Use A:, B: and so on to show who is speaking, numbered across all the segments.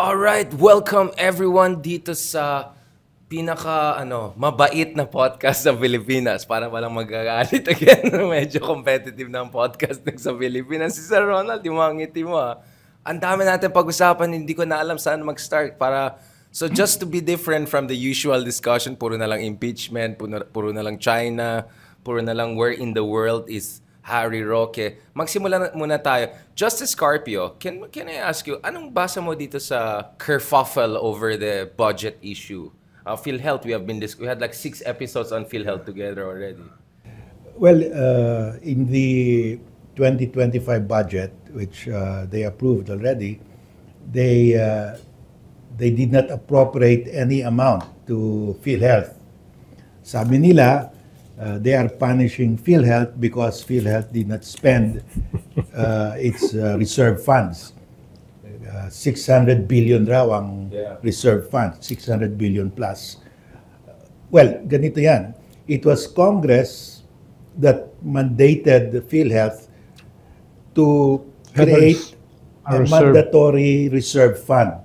A: Alright, welcome everyone dito sa mabait na podcast sa Pilipinas. Para walang magagalit again. Medyo competitive na ang podcast sa Pilipinas. Si Sir Ronald, yung mga ngiti mo Ang dami natin pag-usapan, hindi ko na alam saan mag-start. So just to be different from the usual discussion, puro na lang impeachment, puro na lang China, puro na lang where in the world is Harry Roque. Magsimula muna tayo. Justice Carpio, can I ask you, anong basa mo dito sa kerfuffle over the budget issue? PhilHealth, we had like 6 episodes on PhilHealth together already.
B: Well, in the 2025 budget, which they approved already, they did not appropriate any amount to PhilHealth. Sabi nila, they are punishing PhilHealth because PhilHealth did not spend its reserve funds. 600 billion raw ang reserve funds, 600 billion plus. Well, ganito yan. It was Congress that mandated the PhilHealth to create a mandatory reserve fund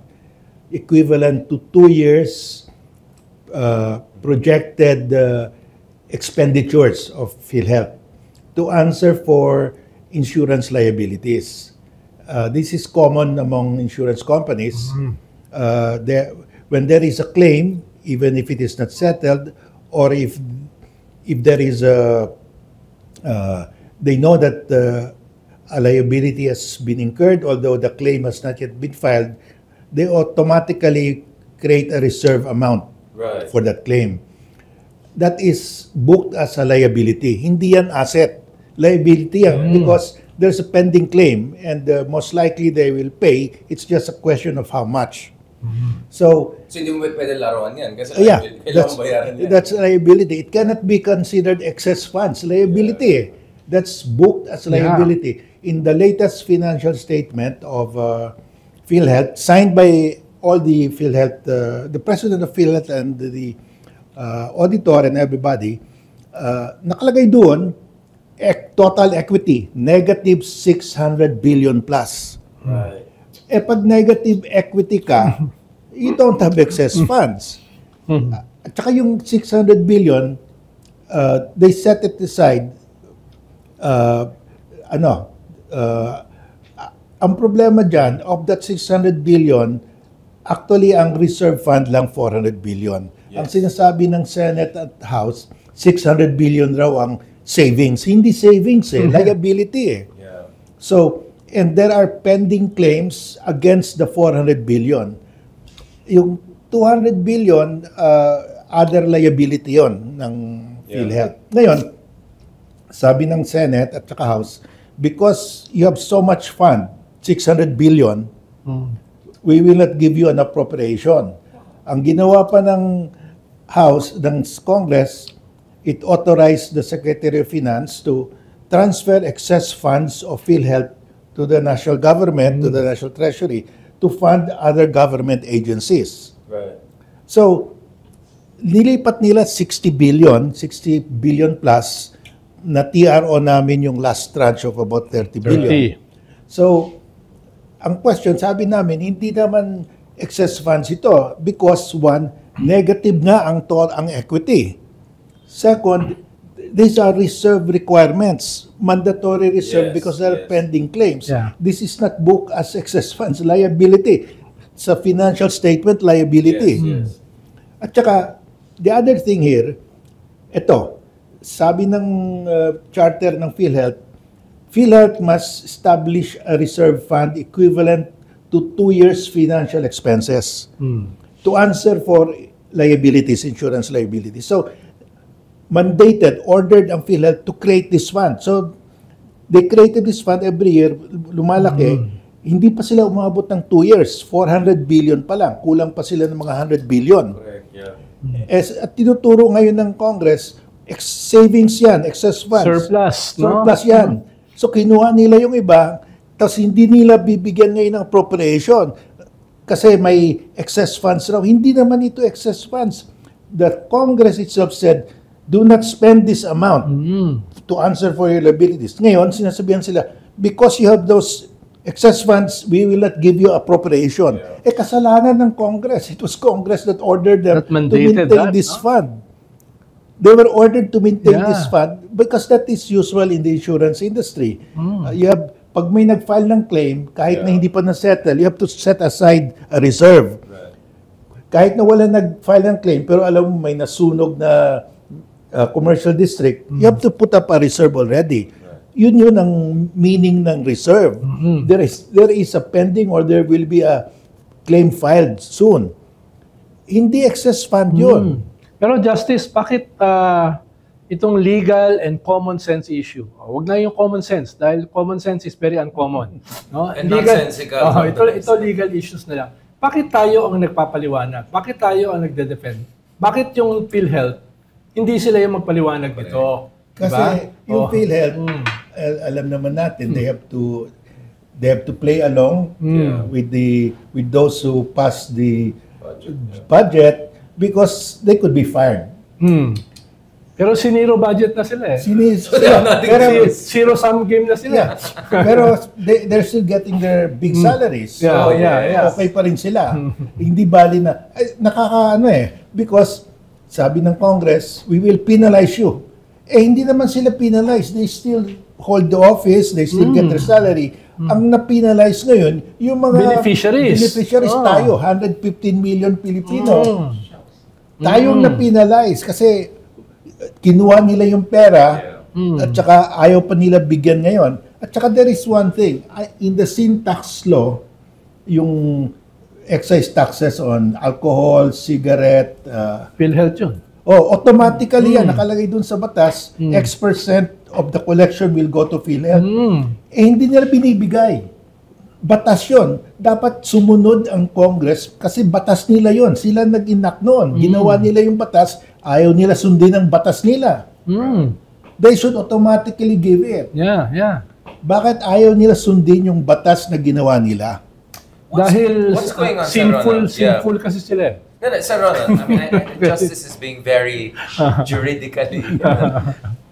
B: equivalent to 2 years projected expenditures of PhilHealth to answer for insurance liabilities. This is common among insurance companies. When there is a claim, even if it is not settled, or if there is they know that a liability has been incurred, although the claim has not yet been filed, they automatically create a reserve amount for that claim. That is booked as a liability. Hindi yan asset. Liability yan because there's a pending claim and most likely they will pay. It's just a question of how much. So
A: hindi mo pwede laruan yan kasi
B: that's liability. It cannot be considered excess funds. Liability. That's booked as liability. In the latest financial statement of PhilHealth, signed by all the PhilHealth, the president of PhilHealth and the auditor and everybody, nakalagay doon, total equity, negative 600 billion plus.
A: Right.
B: Pag negative equity ka, you don't have excess funds. At saka yung 600 billion, they set it aside. Ang problema dyan, of that 600 billion, actually ang reserve fund lang 400 billion. Ang sinasabi ng Senate at House, 600 billion raw ang savings. Hindi savings liability So, and there are pending claims against the 400 billion. Yung 200 billion, other liability yon ng PhilHealth. Ngayon, sabi ng Senate at saka House, because you have so much fund, 600 billion, we will not give you an appropriation. Ang ginawa pa ng House, ng Congress, it authorized the Secretary of Finance to transfer excess funds of PhilHealth to the national government, to the national treasury, to fund other government agencies.
A: Right.
B: So, nilipat nila 60 billion plus na TRO namin yung last tranche of about 30 billion. So, ang question, sabi namin, hindi naman excess funds ito because one, negative nga ang equity. Second, these are reserve requirements, mandatory reserve because there are pending claims. This is not booked as excess funds, liability. Sa financial statement, liability. At saka, the other thing here, ito, sabi ng charter ng PhilHealth, PhilHealth must establish a reserve fund equivalent to 2 years financial expenses to answer for liabilities, insurance liabilities. So, mandated, ordered ang PhilHealth to create this fund. So, they created this fund every year, lumalaki. Hindi pa sila umabot ng 2 years. 400 billion pa lang. Kulang pa sila ng mga 100 billion.
A: Correct,
B: At tinuturo ngayon ng Congress, savings yan, excess funds. Surplus yan. So, kinuha nila yung iba, tapos hindi nila bibigyan ngayon ng appropriation kasi may excess funds raw. Hindi naman ito excess funds. The Congress itself said, do not spend this amount to answer for your liabilities. Ngayon, sinasabihan sila, because you have those excess funds, we will not give you appropriation. Kasalanan ng Congress. It was Congress that ordered them
C: That
B: to
C: mandated
B: maintain
C: that,
B: this
C: no?
B: fund. They were ordered to maintain
C: Yeah.
B: this fund because that is usual in the insurance industry. Pag may nag-file ng claim, kahit na hindi pa na-settle, you have to set aside a reserve. Kahit na wala nag-file ng claim, pero alam mo may nasunog na commercial district, you have to put up a reserve already. Yun ang meaning ng reserve. There is a pending or there will be a claim filed soon. Hindi excess fund yun.
C: Pero Justice, bakit itong legal and common sense issue? Huwag na yung common sense dahil common sense is very uncommon. No?
A: And nonsensical.
C: Ito legal issues na lang. Bakit tayo ang nagpapaliwanag? Bakit tayo ang nagde-defend? Bakit yung PhilHealth, hindi sila yung magpaliwanag dito?
B: Kasi yung PhilHealth, alam naman natin, they have to play along with those who pass the budget because they could be fired.
C: Pero siniro budget na sila eh.
B: Pero
C: Zero-sum game na sila.
B: pero they're still getting their big salaries.
C: Yeah,
B: So, okay pa rin sila. Hindi bali na, nakakaano because sabi ng Congress, we will penalize you. Hindi naman sila penalized. They still hold the office, they still get their salary. Ang na-penalize ngayon, yung mga
C: beneficiaries
B: tayo, 115 million Pilipino. Tayong na-penalize kasi kinuha nila yung pera at saka ayaw pa nila bigyan ngayon. At saka there is one thing, in the sin tax law, yung excise taxes on alcohol, cigarette,
C: PhilHealth yun.
B: automatically yan, nakalagay dun sa batas, X% of the collection will go to PhilHealth. Hindi nila binibigay. Batas yun. Dapat sumunod ang Congress kasi batas nila yon. Sila nag-enact noon. Ginawa nila yung batas, ayaw nila sundin ang batas nila. They should automatically give it.
C: Yeah.
B: Bakit ayaw nila sundin yung batas na ginawa nila?
C: Dahil
A: what's going on, Sir Ronald?
C: sinful kasi sila eh.
A: No, Sir Ronald, I mean, justice is being very juridically.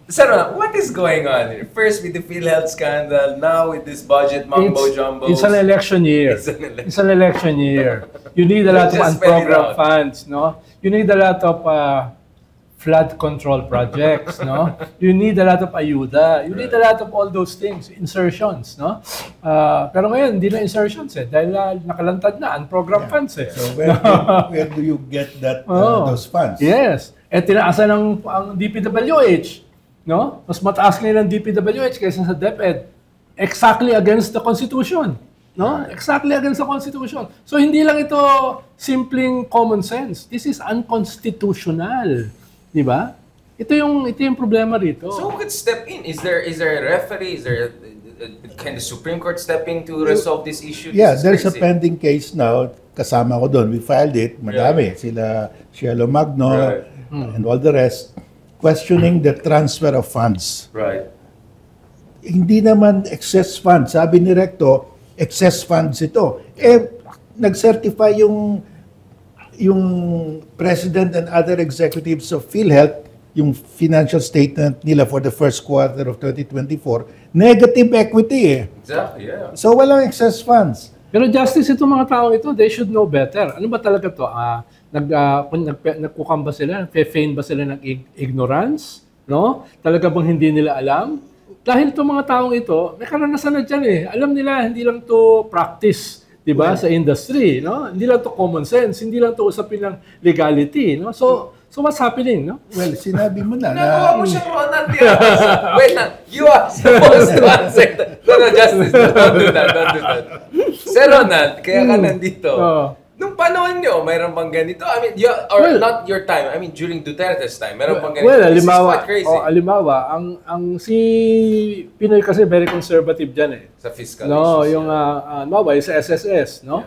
A: Sir Ronald, what is going on here? First with the PhilHealth scandal, now with this budget mumbo-jumbo.
C: It's an election year. It's an election year. You need a lot of unprogrammed funds, no? You need a lot of flood control projects, no? You need a lot of ayuda. You need a lot of all those things, insertions, no? Pero ngayon, hindi na insertions eh. Dahil nakalantad na, unprogrammed funds eh.
B: So where do you get those funds?
C: Yes. Tinaasan ang DPWH. No? Mas mataas ngayon ang DPWH kaysa sa DepEd. Exactly against the Constitution. No? Exactly against the Constitution. So hindi lang ito simpleng common sense. This is unconstitutional. Di ba? Ito yung problema rito.
A: So who could step in? Is there a referee? Is there can the Supreme Court step in to resolve this issue?
B: Yeah, there's a pending case now. Kasama ko doon. We filed it. Madami. Sila Cielo Magno and all the rest. Questioning the transfer of funds.
A: Right.
B: Hindi naman excess funds. Sabi ni Recto, excess funds ito. Nag-certify yung president and other executives of PhilHealth, yung financial statement nila for the first quarter of 2024, negative equity
A: Exactly, yeah.
B: So walang excess funds.
C: Pero Justice, itong mga tao ito, they should know better. Ano ba talaga to? Nagkukamba sila? Feign ba sila ng ignorance? No? Talaga bang hindi nila alam? Dahil itong mga taong ito, may karanasan na dyan eh. Alam nila, hindi lang to practice, di ba, sa industry. No? Hindi lang to common sense. Hindi lang to usapin ng legality. No? So what's happening? No?
B: Well, sinabi mo na.
A: Nagawa mo siya, Ronald. Wait lang. You are supposed to answer that. No, Justice. Don't do that. Sir Ronald, kaya ka nandito. Nung panahon nyo, mayroon bang ganito? I mean, not your time. I mean, during Duterte's time, mayroon bang ganito?
C: Well,
A: This is quite crazy.
C: alimawa, ang si Pinoy kasi very conservative dyan eh.
A: Sa fiscal
C: No,
A: issues.
C: yung sa SSS, no?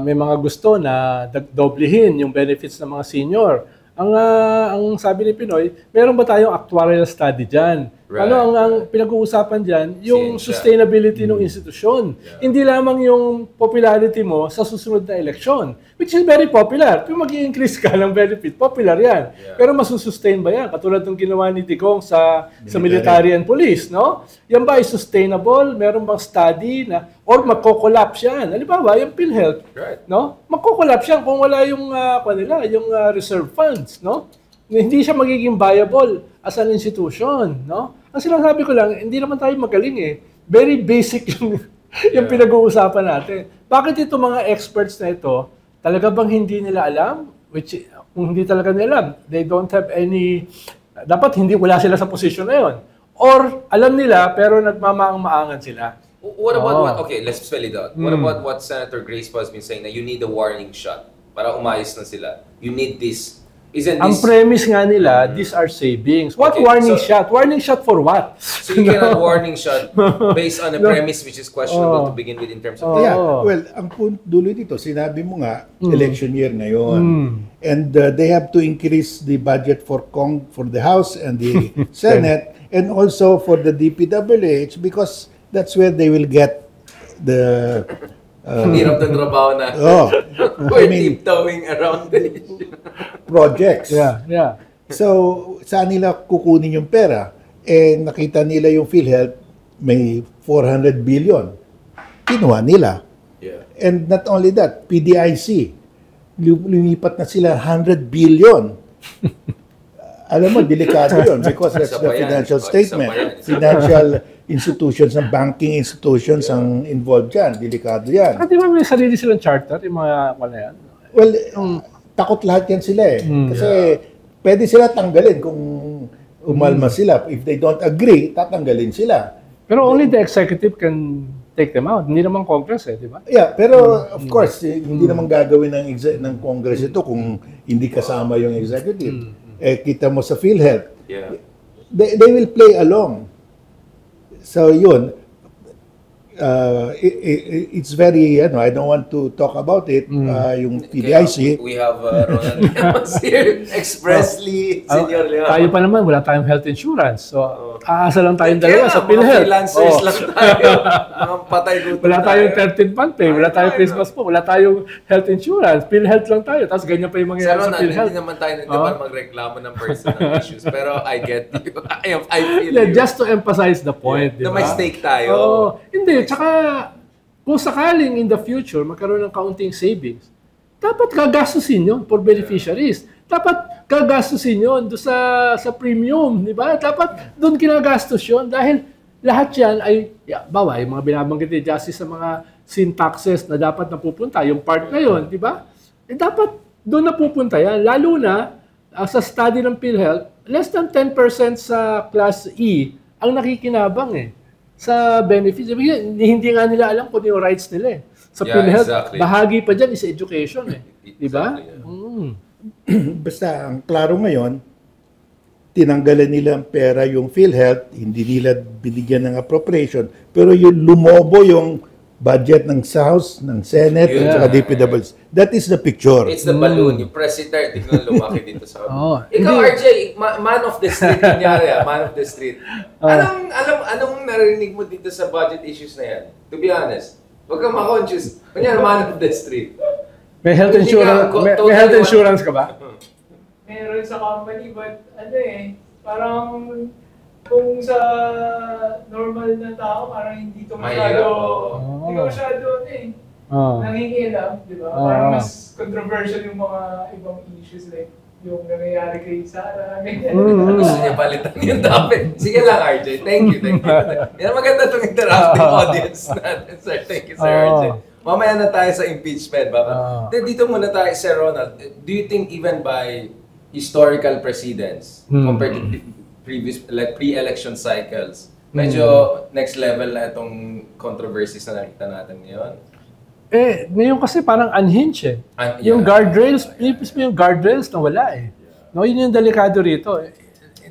C: May mga gusto na doblehin yung benefits ng mga senior. Ang sabi ni Pinoy, meron ba tayong actuarial study dyan
A: Right.
C: Ang pinag-uusapan dyan, yung
A: Siyensya.
C: sustainability ng institusyon. Hindi lamang yung popularity mo sa susunod na eleksyon, which is very popular. Kung mag-i-increase ka ng benefit, popular yan. Pero masusustain ba yan? Katulad ng ginawa ni Digong sa military and police, no? Yan ba ay sustainable? Meron bang study na, or magko-collapse yan? Halimbawa, yung PhilHealth,
A: Right.
C: no? Magko-collapse yan kung wala yung, reserve funds, no? Hindi siya magiging viable as an institution, no? Ang sinasabi ko lang, hindi naman tayo magaling eh. Very basic yung pinag-uusapan natin. Bakit ito mga experts na ito, talaga bang hindi nila alam? Which, kung hindi talaga nila alam, they don't have any, dapat wala sila sa posisyon na yun. Or, alam nila, pero nagmamaang-maangan sila.
A: What about okay, let's spell it out. What about what Senator Grace has been saying na you need a warning shot para umayos na sila? You need this. Isn't
C: Ang
A: this
C: premise nga nila, these are savings. What
A: Okay,
C: warning
A: so-
C: shot? Warning shot for what?
A: so you cannot warning shot based on a premise which is questionable to begin with in terms of
B: Yeah,
C: Oo.
B: well, ang dulo dito, sinabi mo nga, election year ngayon. And they have to increase the budget for the House and the Senate and also for the DPWH because that's where they will get the
A: hirap ng trabaho na we're tiptoeing around the issue.
B: projects.
C: Yeah.
B: So, saan nila kukunin yung pera? Eh, nakita nila yung PhilHealth, may 400 billion. Kinuha nila.
A: Yeah.
B: And not only that, PDIC, lumipat na sila 100 billion. Alam mo, delikado yun because that's
A: Isa
B: the
A: pa yan.
B: financial
A: Isa
B: statement.
A: pa yan.
B: Financial institutions, ang banking institutions ang involved dyan. Delikado yan.
C: Di ba may sarili silang charter, yung mga wala yan?
B: Well, takot lahat yan sila eh. Kasi pwede sila tanggalin kung umalma sila. If they don't agree, tatanggalin sila.
C: Pero only the executive can take them out. Hindi naman Congress di ba?
B: Yeah, pero of course, hindi naman gagawin ng Congress ito kung hindi kasama yung executive. Eh, kita mo sa PhilHealth,
A: Yeah.
B: they will play along. So yun, it's very, I don't want to talk about it, yung PDIC.
A: We have Ronald Llamas here expressly, Senyor Leon.
C: Tayo pa naman, wala tayong health insurance. So, aasa lang tayong
A: Kaya
C: dalawa
A: nga,
C: sa
A: mga
C: PhilHealth.
A: freelancers lang tayo. Mga patay gutom
C: Wala tayong
A: tayo.
C: 13th month pay, wala tayong Christmas po, wala tayong health insurance. PhilHealth lang tayo. Tapos ganyan pa yung
A: Sir
C: mangyayari sa
A: Ronald,
C: PhilHealth.
A: hindi naman tayo nagdapan magreklamo ng personal issues. Pero I get you. I feel
C: Yeah,
A: you.
C: just to emphasize the point, di
A: Na
C: ba?
A: may stake tayo.
C: Oo. Hindi, tsaka kung sakaling in the future magkaroon ng kaunting savings, dapat gagastusin yun for beneficiaries. Dapat gagastusin yun doon sa premium, di ba? Dapat doon kinagastos yun dahil lahat yan ay, bawa, yung mga binabanggit ni Justice sa mga sin taxes na dapat napupunta, yung part na yun, di ba? Eh, dapat doon napupunta yan. Lalo na, sa study ng PhilHealth, less than 10% sa Class E ang nakikinabang sa benefits. Hindi nga nila alam kung yung rights nila Sa
A: Yeah,
C: PhilHealth,
A: exactly.
C: bahagi pa dyan is education Di ba?
A: Exactly,
B: Basta, ang klaro ngayon, tinanggalan nila ang pera yung PhilHealth, hindi nila binigyan ng appropriation, pero yung lumobo yung budget ng House, ng Senate,
A: Yeah.
B: at saka DPWH. That is the picture.
A: It's the balloon. Yung president, tignan lumaki dito sa...
C: Oo.
A: Ikaw,
C: Hindi.
A: RJ, man of the street, kunyari man of the street. Anong narinig mo dito sa budget issues na yan? To be honest, huwag kang ma-conscious. Kunyari, man of the street.
C: May health
A: Hindi
C: insurance,
A: ka-
C: may
A: totally
C: health
A: one-
C: insurance ka ba?
D: Meron sa company, but parang kung sa normal na tao, parang hindi to
A: Mahirap,
D: masyado,
A: oo.
D: hindi ko masyado,
C: Oh.
D: nangingilam, di ba? Parang mas controversial yung mga ibang issues, like yung nangyayari kay Sarah, ganyan.
A: Gusto niya palitan yung topic. Sige lang, RJ. Thank you. Yan, maganda itong interactive audience natin, sir. Thank you, Sir RJ. Mamaya na tayo sa impeachment. Dito muna tayo, Sir Ronald. Do you think even by historical precedents, compared to previous pre-election cycles, medyo next level na itong controversies na nakita natin ngayon?
C: Ngayon kasi parang unhinged Yung guardrails, pinipis mo yung guardrails na wala No, yun yung delikado rito.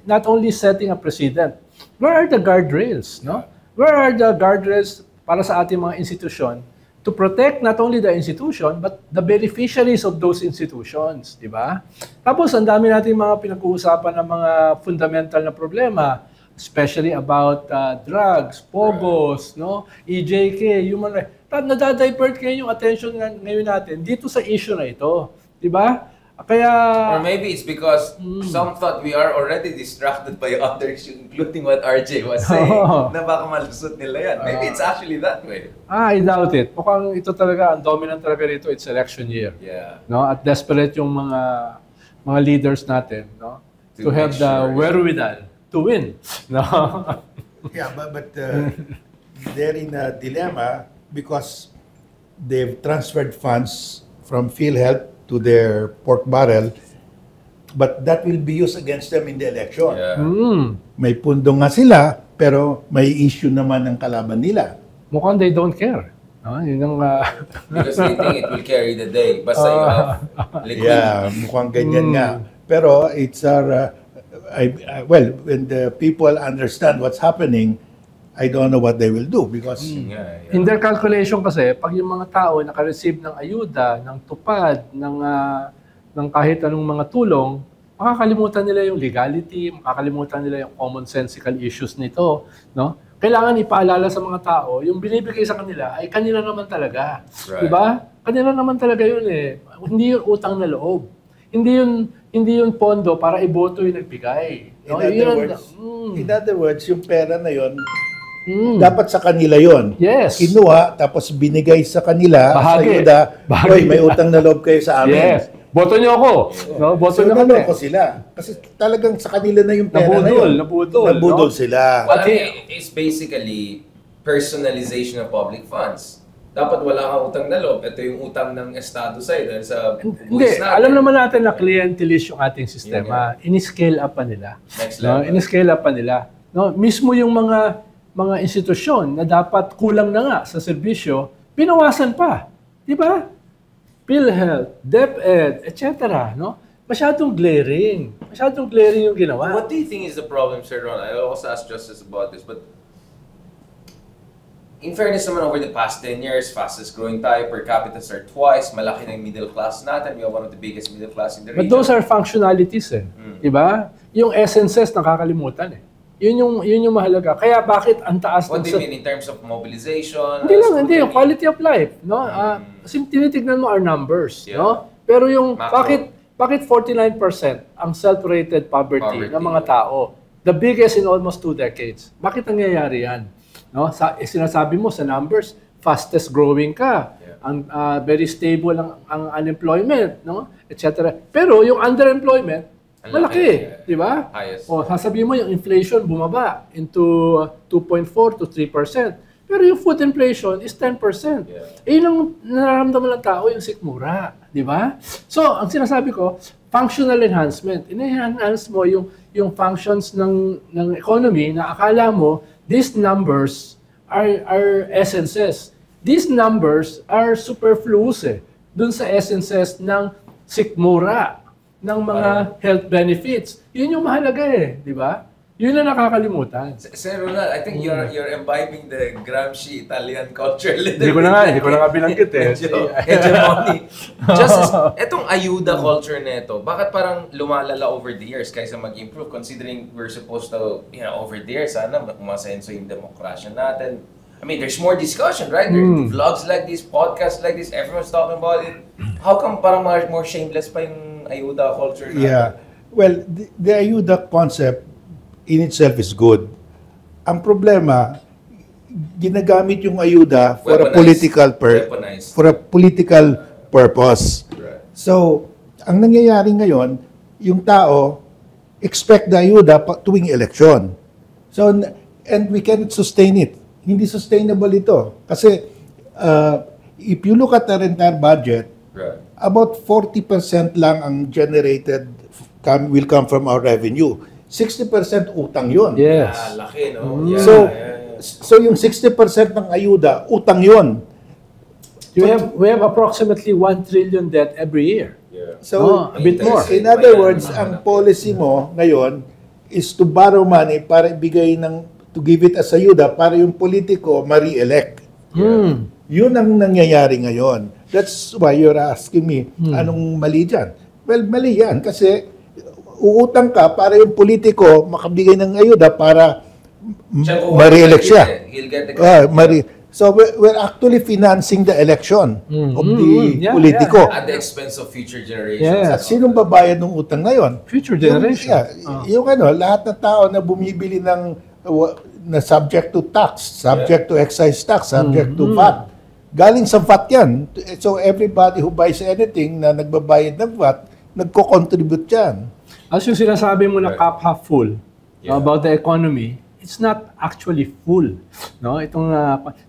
C: Not only setting a precedent, where are the guardrails, no? Where are the guardrails para sa ating mga institusyon to protect not only the institution, but the beneficiaries of those institutions, di ba? Tapos, ang dami natin mga pinag-uusapan ng mga fundamental na problema. especially about drugs, pogos, no, EJK, human rights. Nadadivert kayo yung attention ngayon natin dito sa issue na ito, di ba? Kaya
A: or maybe it's because some thought we are already distracted by others, including what RJ was saying, na baka malusot nila yan. Maybe it's actually that way.
C: I doubt it. Mukhang ito talaga, ang dominant talaga rito, it's election year.
A: Yeah.
C: No, at desperate yung mga leaders natin, no, to have
A: make
C: the
A: sure,
C: wherewithal to win. No.
B: Yeah, but they're in a dilemma because they've transferred funds from PhilHealth to their pork barrel, but that will be used against them in the election.
A: Yeah.
B: May pundo nga sila, pero may issue naman ng kalaban nila.
C: Mukhang they don't care. No? Yun ang,
A: Because they think it will carry the day. Basta you have liquid.
B: Yeah, mukhang ganyan nga. Pero it's our, well, when the people understand what's happening, I don't know what they will do because
A: Yeah.
C: in their calculation kasi, pag yung mga tao naka-receive ng ayuda, ng tupad, ng kahit anong mga tulong, makakalimutan nila yung legality, makakalimutan nila yung commonsensical issues nito, no? Kailangan ipaalala sa mga tao, yung binibigay sa kanila ay kanila naman talaga.
A: Right.
C: Diba? Kanila naman talaga yun eh. Hindi yun utang na loob. Hindi yun pondo para iboto yung nagbigay. No?
B: in other words, yung pera na yun, dapat sa kanila yon.
C: Yes.
B: Kinuha, tapos binigay sa kanila, sa
C: Bahagi.
B: ayuda,
C: Bahagi.
B: "Hoy, may utang na loob kayo sa amin."
C: Yes. Boto niyo ako. No? Boto
B: So,
C: niyo kami.
B: naloko sila. Kasi talagang sa kanila na yung pera na yun.
C: Nabudol,
B: Nabudol
C: no?
B: sila.
A: Well, I mean, it's basically personalization of public funds. Dapat wala kang utang na loob. Ito yung utang ng Estado sa'yo dahil sa
C: Hindi, alam naman natin na clientelist yung ating sistema. In-scale up pa nila.
A: Next
C: No?
A: level.
C: In-scale up pa nila. No? Mismo yung mga institusyon na dapat kulang na nga sa serbisyo, pinawasan pa. Di ba? PhilHealth, DepEd, etc. No? Masyadong glaring. Masyadong glaring yung ginawa.
A: What do you think is the problem, Sir Ron? I also asked Justice about this, but in fairness naman, over the past 10 years, fastest growing tayo, per capita are twice, malaki na yung middle class natin, we have one of the biggest middle class in the region.
C: But those are functionalities eh. Diba? Yung essences nakakalimutan eh. Yun yung mahalaga. Kaya bakit ang taas
A: What do you mean in terms of mobilization?
C: Hindi lang, hindi. Yung quality of life. No? Kasi tinitignan mo our numbers.
A: Yeah.
C: No? Pero yung,
A: Macro.
C: bakit 49% ang self-rated poverty ng mga tao? The biggest in almost 2 decades. Bakit nangyayari yan? No? Sinasabi mo sa numbers, fastest growing ka.
A: Yeah.
C: Ang very stable ang unemployment, no? Etc. Pero yung underemployment, malaki, di ba?
A: Highest.
C: O, sasabihin mo yung inflation bumaba into 2.4 to 3%. Pero yung food inflation is 10%.
A: Yeah.
C: Yun ang nararamdaman ng tao, yung sikmura, di ba? So, ang sinasabi ko, functional enhancement. In-enhance mo yung functions ng economy na akala mo, these numbers are essences. These numbers are superfluous dun sa essences ng sikmura, ng mga health benefits. Yun yung mahalaga di ba? Yun na nakakalimutan.
A: Sir Ronald, I think you're imbibing the Gramsci Italian culture a little
C: Hindi ko na nga binanggit
A: Medyo hegemony. Just etong ayuda culture nito, bakit parang lumalala over the years kaysa mag-improve considering we're supposed to, over the years, sana umasenso yung demokrasya natin. I mean, there's more discussion, right? There are vlogs like this, podcasts like this, everyone's talking about it. How come parang more shameless pa yung ayuda culture natin?
B: Yeah. Well, the ayuda concept in itself is good. Ang problema, ginagamit yung ayuda for a political purpose.
A: Right.
B: So, ang nangyayari ngayon, yung tao expect the ayuda tuwing election. So, and we cannot sustain it. Hindi sustainable ito. Kasi, if you look at the entire budget,
A: Right.
B: about 40% lang ang generated will come from our revenue. 60% utang yun.
C: Yes.
A: Laki, no?
C: Mm.
B: So yung 60% ng ayuda, utang yun.
C: We have approximately 1 trillion debt every year.
A: Yeah.
B: So,
C: A bit more.
B: in other words, ang policy mo ngayon is to borrow money para to give it as ayuda para yung politiko ma-re-elect. Yun ang nangyayari ngayon. That's why you're asking me, anong mali dyan? Well, mali yan kasi uutang ka para yung politiko makabigay ng ayuda para
A: Siya kung
B: ma-re-elect siya.
A: he'll get the
B: So we're actually financing the election of the politiko.
A: at the expense of future generations.
C: Yeah.
B: At sinong babayad ng utang ngayon?
C: Future generation.
B: Yung lahat ng tao na bumibili na subject to tax, subject to excise tax, subject to VAT. Galing sa VAT yan. So everybody who buys anything na nagbabayad ng VAT, nagko-contribute yan.
C: As yung sinasabi mo na cup half full about the economy, it's not actually full. No?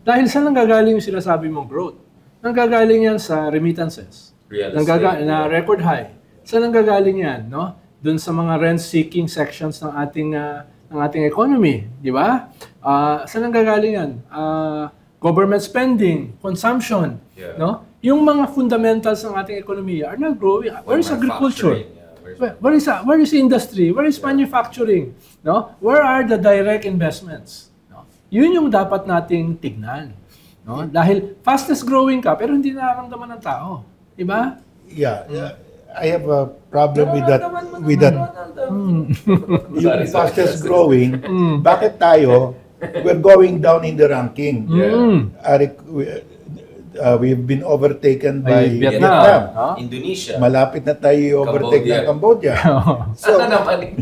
C: Dahil saan nanggagaling yung sinasabi mong growth? Nanggagaling yan sa remittances. Na record high. Saan nanggagaling yan? No? Doon sa mga rent-seeking sections ng ating economy. Di ba? Saan nanggagaling yan? Government spending, consumption. No? Yung mga fundamentals ng ating economy are not growing. Where is agriculture? Where is industry? Where is manufacturing? No? Where are the direct investments? No? Yun yung dapat nating tignan. No? Dahil fastest growing ka, pero hindi nararamdaman ng tao. Diba?
B: Yeah. I have a problem with that. Yung fastest growing, bakit tayo, we're going down in the ranking. We've been overtaken by Vietnam.
A: Indonesia.
B: Malapit na tayo overtake ng Cambodia.
A: So, ano naman yung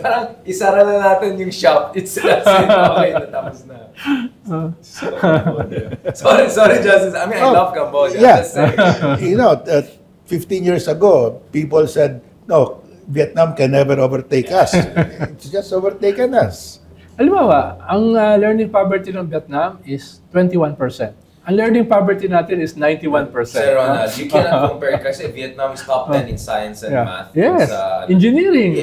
A: parang isara na natin yung shop. It's okay na tapos na. Sorry, Justice. I mean, I love Cambodia.
B: Yeah. 15 years ago, people said, no, Vietnam can never overtake us. It's just overtaken us.
C: Halimbawa, ang learning poverty ng Vietnam is 21%. Ang learning poverty natin is 91%.
A: Sir Ronald, you cannot compare kasi Vietnam is top 10 in science and math.
C: Yes, engineering.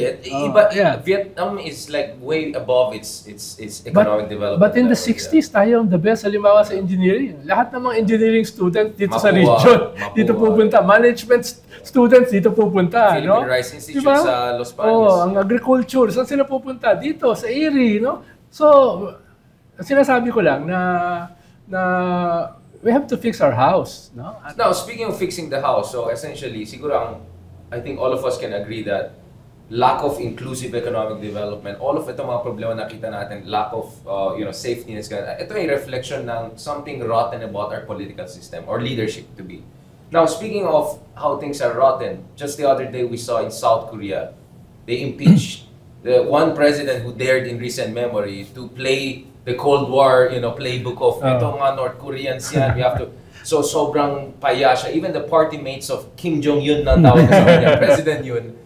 A: Vietnam is like way above its economic development.
C: But in the 60s, tayo ang the best halimbawa sa engineering. Lahat ng mga engineering students dito sa region, dito pupunta. Management students dito pupunta.
A: Philippine Rice Institute sa Los Baños.
C: Ang agriculture, saan sila pupunta? Dito, sa Erie. No? So, sinasabi ko lang na we have to fix our house. No?
A: Now, speaking of fixing the house, so essentially, siguro I think all of us can agree that lack of inclusive economic development, all of itong mga problema nakita natin, lack of safety, ito ay reflection ng something rotten about our political system or leadership to be. Now, speaking of how things are rotten, just the other day we saw in South Korea, they impeached the one president who dared in recent memory to play the Cold War, playbook of itong mga North Koreans yan, we have to. So sobrang paya siya. Even the party mates of Kim Jong-un na tawag sa kanya, President Yoon,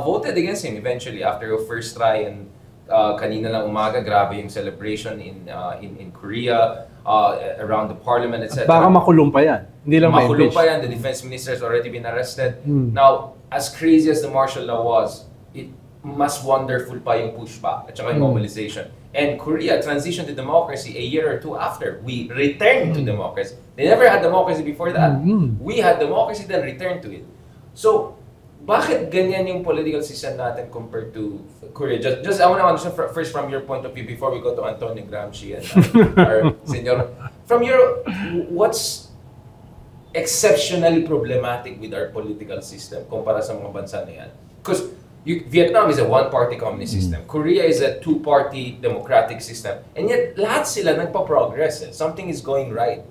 A: voted against him eventually after a first try, and kanina lang umaga, grabe yung celebration in Korea, around the parliament, etc.
C: Baka makulong pa yan. Hindi lang
A: makulong pa yan. The defense minister has already been arrested. Now, as crazy as the martial law was, it mas wonderful pa yung pushback at saka yung mobilization. And Korea transitioned to democracy a year or two after. We returned to democracy. They never had democracy before that. We had democracy, then returned to it. So, bakit ganyan yung political system natin compared to Korea? Just I want to understand first from your point of view before we go to Antonio Gramsci and our senor. From your, what's exceptionally problematic with our political system kumpara sa mga bansa na yan? Because Vietnam is a one-party communist system. Korea is a two-party democratic system. And yet, lahat sila nagpa-progress. Something is going right.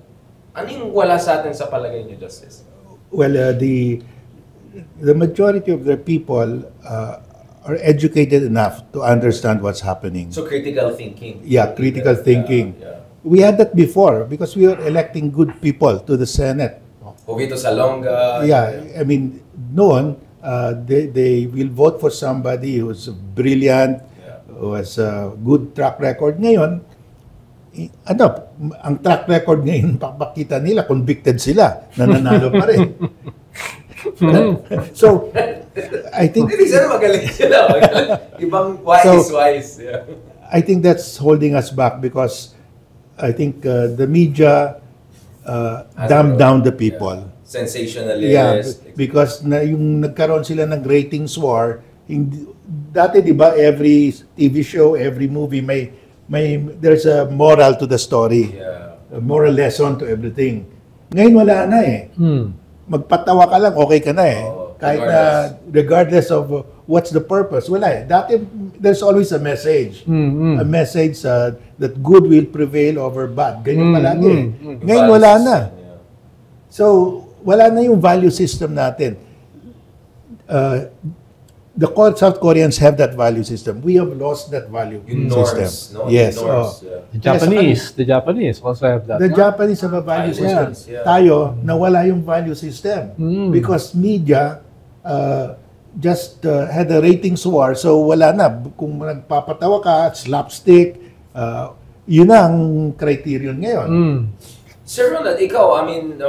A: Ano yung wala sa atin sa palagay niyo, Justice?
B: Well, the majority of the people are educated enough to understand what's happening.
A: So critical thinking.
B: Yeah, critical thinking.
A: Yeah.
B: We had that before because we were electing good people to the Senate.
A: Jovito Salonga.
B: Yeah, I mean, noon, they will vote for somebody who's brilliant, who has a good track record. Ngayon, ang track record ngayon, pakita nila, convicted sila, nananalo pa rin. So, I think...
A: Hindi sila magaling sila. Ibang wise. Yeah.
B: I think that's holding us back because I think the media dumbed down the people.
A: Yeah. Sensationalist.
B: Yeah, because yung nagkaroon sila ng ratings war, dati 'di ba every TV show, every movie may there's a moral to the story.
A: Yeah.
B: A moral lesson to everything. Ngayon wala na eh. Magpatawa ka lang, okay ka na eh. Kahit regardless of what's the purpose? Wala eh. Dati, there's always a message. A message that good will prevail over bad. Ganyan palagi. Ngayon, wala na. So, wala na yung value system natin. The South Koreans have that value system. We have lost that value system. Yes.
C: The Japanese also have that.
B: The Japanese have a value system. Tayo, nawala yung value system. Because media just had a ratings war. So wala na. Kung nagpapatawa ka, slapstick, yun na ang criterion ngayon.
A: Sir Ronald, ikaw, I mean,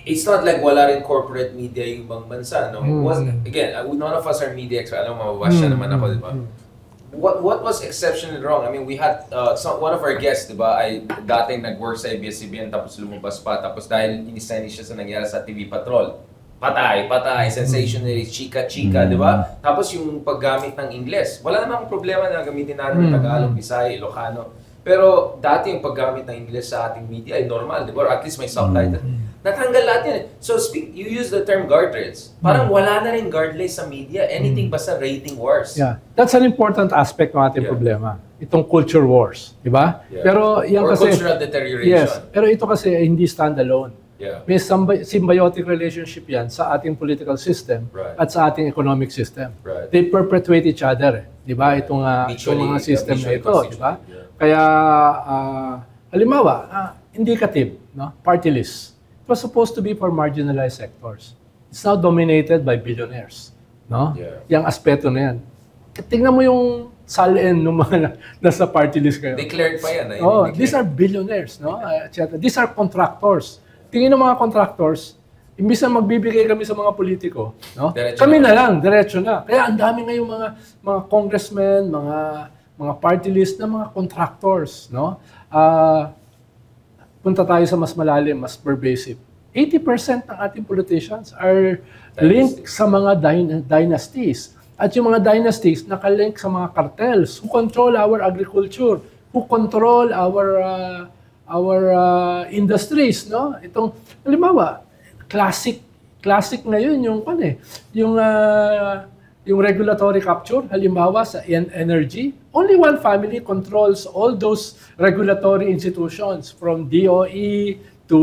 A: it's not like wala rin corporate media yung ibang bansa, no? Again, none of us are media experts. Alam mo, mababasya naman ako, di ba? What was exceptionally wrong? I mean, we had one of our guests, di ba, ay dating nag-work sa ABS-CBN tapos lumabas pa. Tapos dahil inisign siya sa nangyari sa TV Patrol, patay, sensationalist, chika, di ba? Tapos yung paggamit ng Ingles, wala namang problema na gamitin natin ng Tagalog, Bisaya, Ilocano. Pero dati yung paggamit ng Ingles sa ating media ay normal, di ba? Or at least may subtitle. Natanggal lahat yan. So you use the term guardrails. Parang wala na rin guardrails sa media. Anything basta rating wars.
C: Yeah. That's an important aspect ng ating problema. Itong culture wars. Di ba?
A: Yeah.
C: Pero yan
A: or
C: kasi,
A: cultural deterioration.
C: Yes. Pero ito kasi hindi standalone.
A: Yeah.
C: May symbiotic relationship yan sa ating political system at sa ating economic system.
A: Right.
C: They perpetuate each other. Di ba? Itong mga system na ito. Di ba?
A: Yeah.
C: Kaya, halimbawa, indicative, no? Party list. It was supposed to be for marginalized sectors. It's now dominated by billionaires. No?
A: Yeah.
C: Yung aspeto na yan. Tingnan mo yung salin ng mga nasa party list kayo.
A: Declared pa yan.
C: These are billionaires. No? These are contractors. Tingin ng mga contractors, imbis na magbibigay kami sa mga politiko, no? Kami na lang, diretso na. Kaya ang dami ngayong mga congressmen, mga party list na mga contractors, no? Punta tayo sa mas malalim, mas pervasive. 80% ng ating politicians are linked sa mga dynasties. At yung mga dynasties nakalink sa mga cartels who control our agriculture, who control our industries, no? Itong halimbawa, classic ngayon yung regulatory capture, halimbawa sa energy, only one family controls all those regulatory institutions from DOE to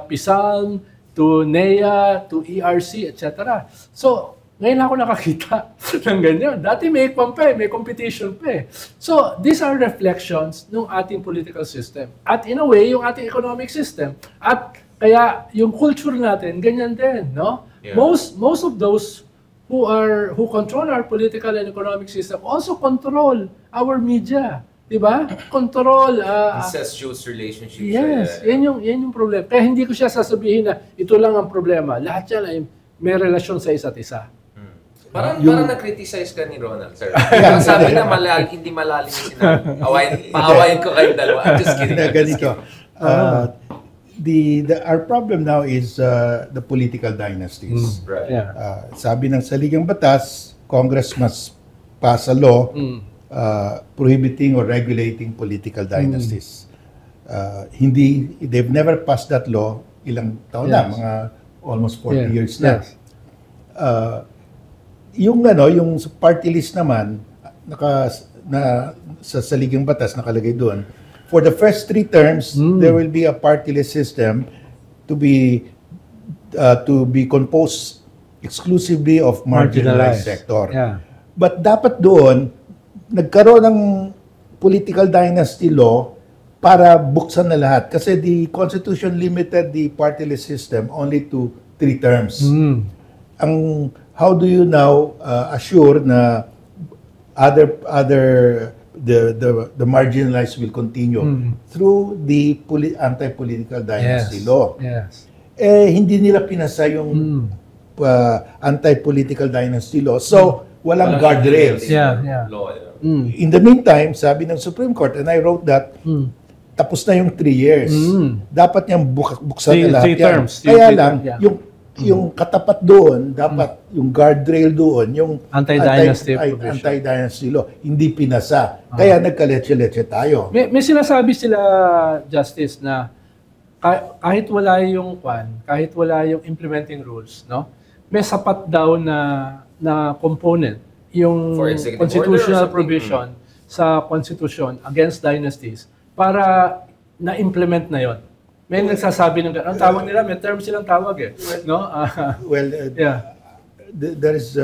C: PISALM to NEA to ERC, etc. So, ngayon ako nakakita ng ganyan. Dati may competition pa eh. So, these are reflections ng ating political system. At in a way, yung ating economic system. At kaya yung culture natin, ganyan din, no? Yeah. Most of those who control our political and economic system also control our media. Diba? Control.
A: Incestuous relationships.
C: Yes. Yan yung problema. Kaya hindi ko siya sasabihin na ito lang ang problema. Lahat yan ay may relasyon sa isa't isa.
A: Parang na-criticize ka ni Ronald, sir. Sabi na hindi malalim yung sinabi. Paawayin ko kayong dalawa. I'm just kidding.
B: Ganito. Our problem now is the political dynasties.
A: Right.
C: Yeah.
B: Sabi ng saligang batas, Congress must pass a law prohibiting or regulating political dynasties. They've never passed that law. Ilang taon na, mga almost 40 years na.
C: Yes.
B: Yung party list naman, sa saligang batas nakalagay doon, for the first 3 terms, there will be a party list system to be composed exclusively of marginalized sector.
C: Yeah.
B: But dapat doon, nagkaroon ng political dynasty law para buksan na lahat. Kasi the Constitution limited the party list system only to 3 terms. How do you now assure na the marginalized will continue through the anti-political dynasty law?
C: Yes.
B: Hindi nila pinasa yung anti-political dynasty law. So, walang guardrails.
C: Yeah.
B: In the meantime, sabi ng Supreme Court, and I wrote that, tapos na yung 3 years. Dapat niyang buksan na lahat yan.
C: Terms.
B: Kaya lang, yung katapat doon, dapat yung guardrail doon, yung anti-dynasty law, hindi pinasa. Kaya nagkaletse-letse tayo.
C: May sinasabi sila, Justice, na kahit wala yung implementing rules, no? may sapat daw na component yung
A: For executive
C: constitutional
A: order or something?
C: provision sa Constitution against dynasties para na-implement na yon. May nagsasabi ng gano'n. Ang tawag nila, may term silang tawag eh. No?
B: Well,
C: Yeah.
B: there is,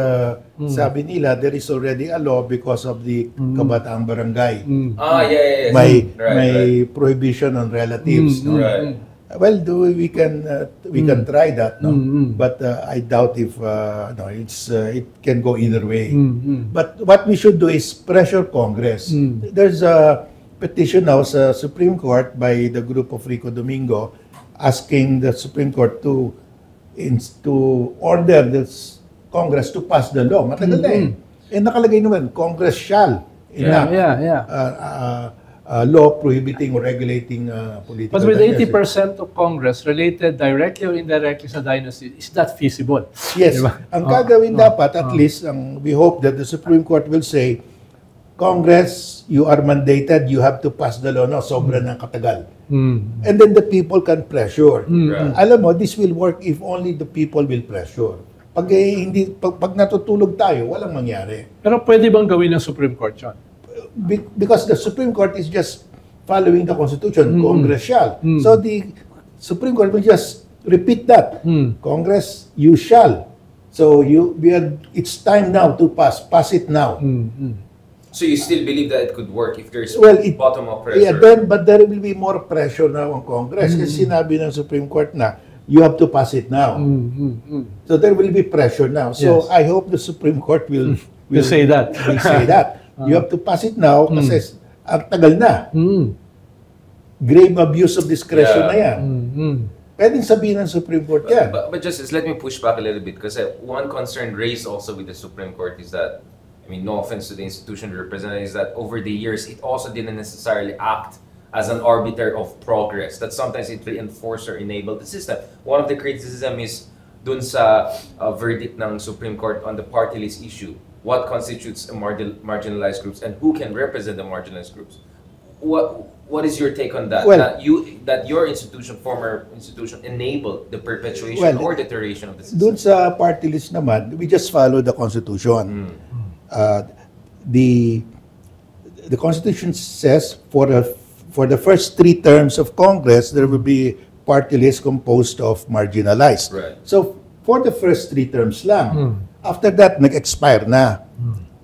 B: sabi nila, there is already a law because of the Kabataang Barangay.
A: Yeah.
B: May
A: Right.
B: prohibition on relatives. No?
A: Right.
B: Well, we can try that, no? But I doubt if no, it can go either way. But what we should do is pressure Congress. There's a petition now sa Supreme Court by the group of Rico Domingo asking the Supreme Court to order this Congress to pass the law. Matagal na eh. Nakalagay naman, Congress shall enact law prohibiting or regulating political
C: But with
B: dynasties.
C: 80% of Congress related directly or indirectly sa dynasty, is that feasible?
B: Yes.
C: Diba?
B: Ang gagawin dapat, at least, we hope that the Supreme Court will say, Congress, you are mandated, you have to pass the law. No, sobra ng katagal. And then the people can pressure.
A: Right.
B: Alam mo, this will work if only the people will pressure. Pag natutulog tayo, walang mangyari.
C: Pero pwede bang gawin ng Supreme Court yun?
B: Because the Supreme Court is just following the Constitution. Congress shall. So the Supreme Court will just repeat that. Congress, you shall. So it's time now to pass. Pass it now.
A: So you still believe that it could work if there's
B: Well,
A: bottom-up pressure?
B: Yeah, but there will be more pressure now on Congress. Kasi sinabi ng Supreme Court na, you have to pass it now. So there will be pressure now. So
C: Yes.
B: I hope the Supreme Court will
C: say that.
B: Will say that. You have to pass it now kasi ang tagal na. Grave abuse of discretion na yan. Pwedeng sabihin ng Supreme Court yan.
A: But Justice, let me push back a little bit because one concern raised also with the Supreme Court is that, I mean, no offense to the institution represented, is that over the years, it also didn't necessarily act as an arbiter of progress. That sometimes it reinforced or enabled the system. One of the criticism is dun sa verdict ng Supreme Court on the party list issue. What constitutes a marginalized groups and who can represent the marginalized groups? What is your take on that?
B: Well,
A: that your institution, former institution, enabled the perpetuation or deterioration of the system?
B: Doon sa party list naman, we just follow the Constitution. The Constitution says for the first 3 terms of Congress, there will be party list composed of marginalized.
A: Right.
B: So for the first 3 terms lang. After that, nag-expire na.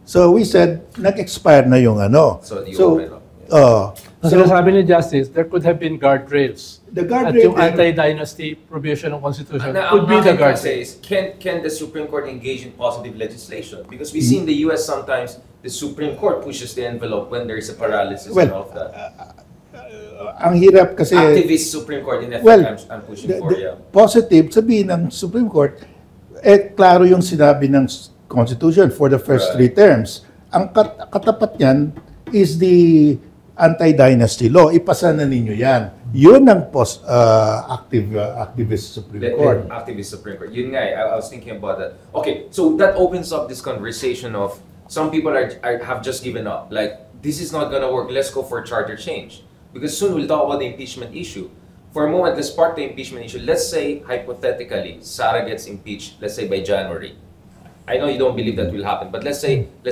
B: So we said, nag-expire na yung ano.
A: So you open up.
C: Ang sinasabi ni Justice, there could have been guardrails.
B: The
C: At
B: guardrail
C: yung anti-dynasty provision ng Constitution
A: Ang
C: could be the
A: guardrails.
C: guardrails.
A: Can the Supreme Court engage in positive legislation? Because we see in the US sometimes the Supreme Court pushes the envelope when there is a paralysis and all of that.
B: ang hirap kasi...
A: Activist Supreme Court in effect,
B: Well,
A: I'm pushing for, yeah.
B: positive, sabihin ng Supreme Court, klaro yung sinabi ng Constitution for the first 3 terms. Ang katapat niyan is the anti-dynasty law. Ipasa na ninyo yan. Yun ang activist Supreme Court.
A: Activist Supreme Court. Yun nga, I was thinking about that. Okay, so that opens up this conversation of some people have just given up. Like, this is not gonna work. Let's go for charter change. Because soon we'll talk about the impeachment issue. For a moment, let's park the impeachment issue. Let's say, hypothetically, Sara gets impeached, let's say by January. I know you don't believe that will happen, but let's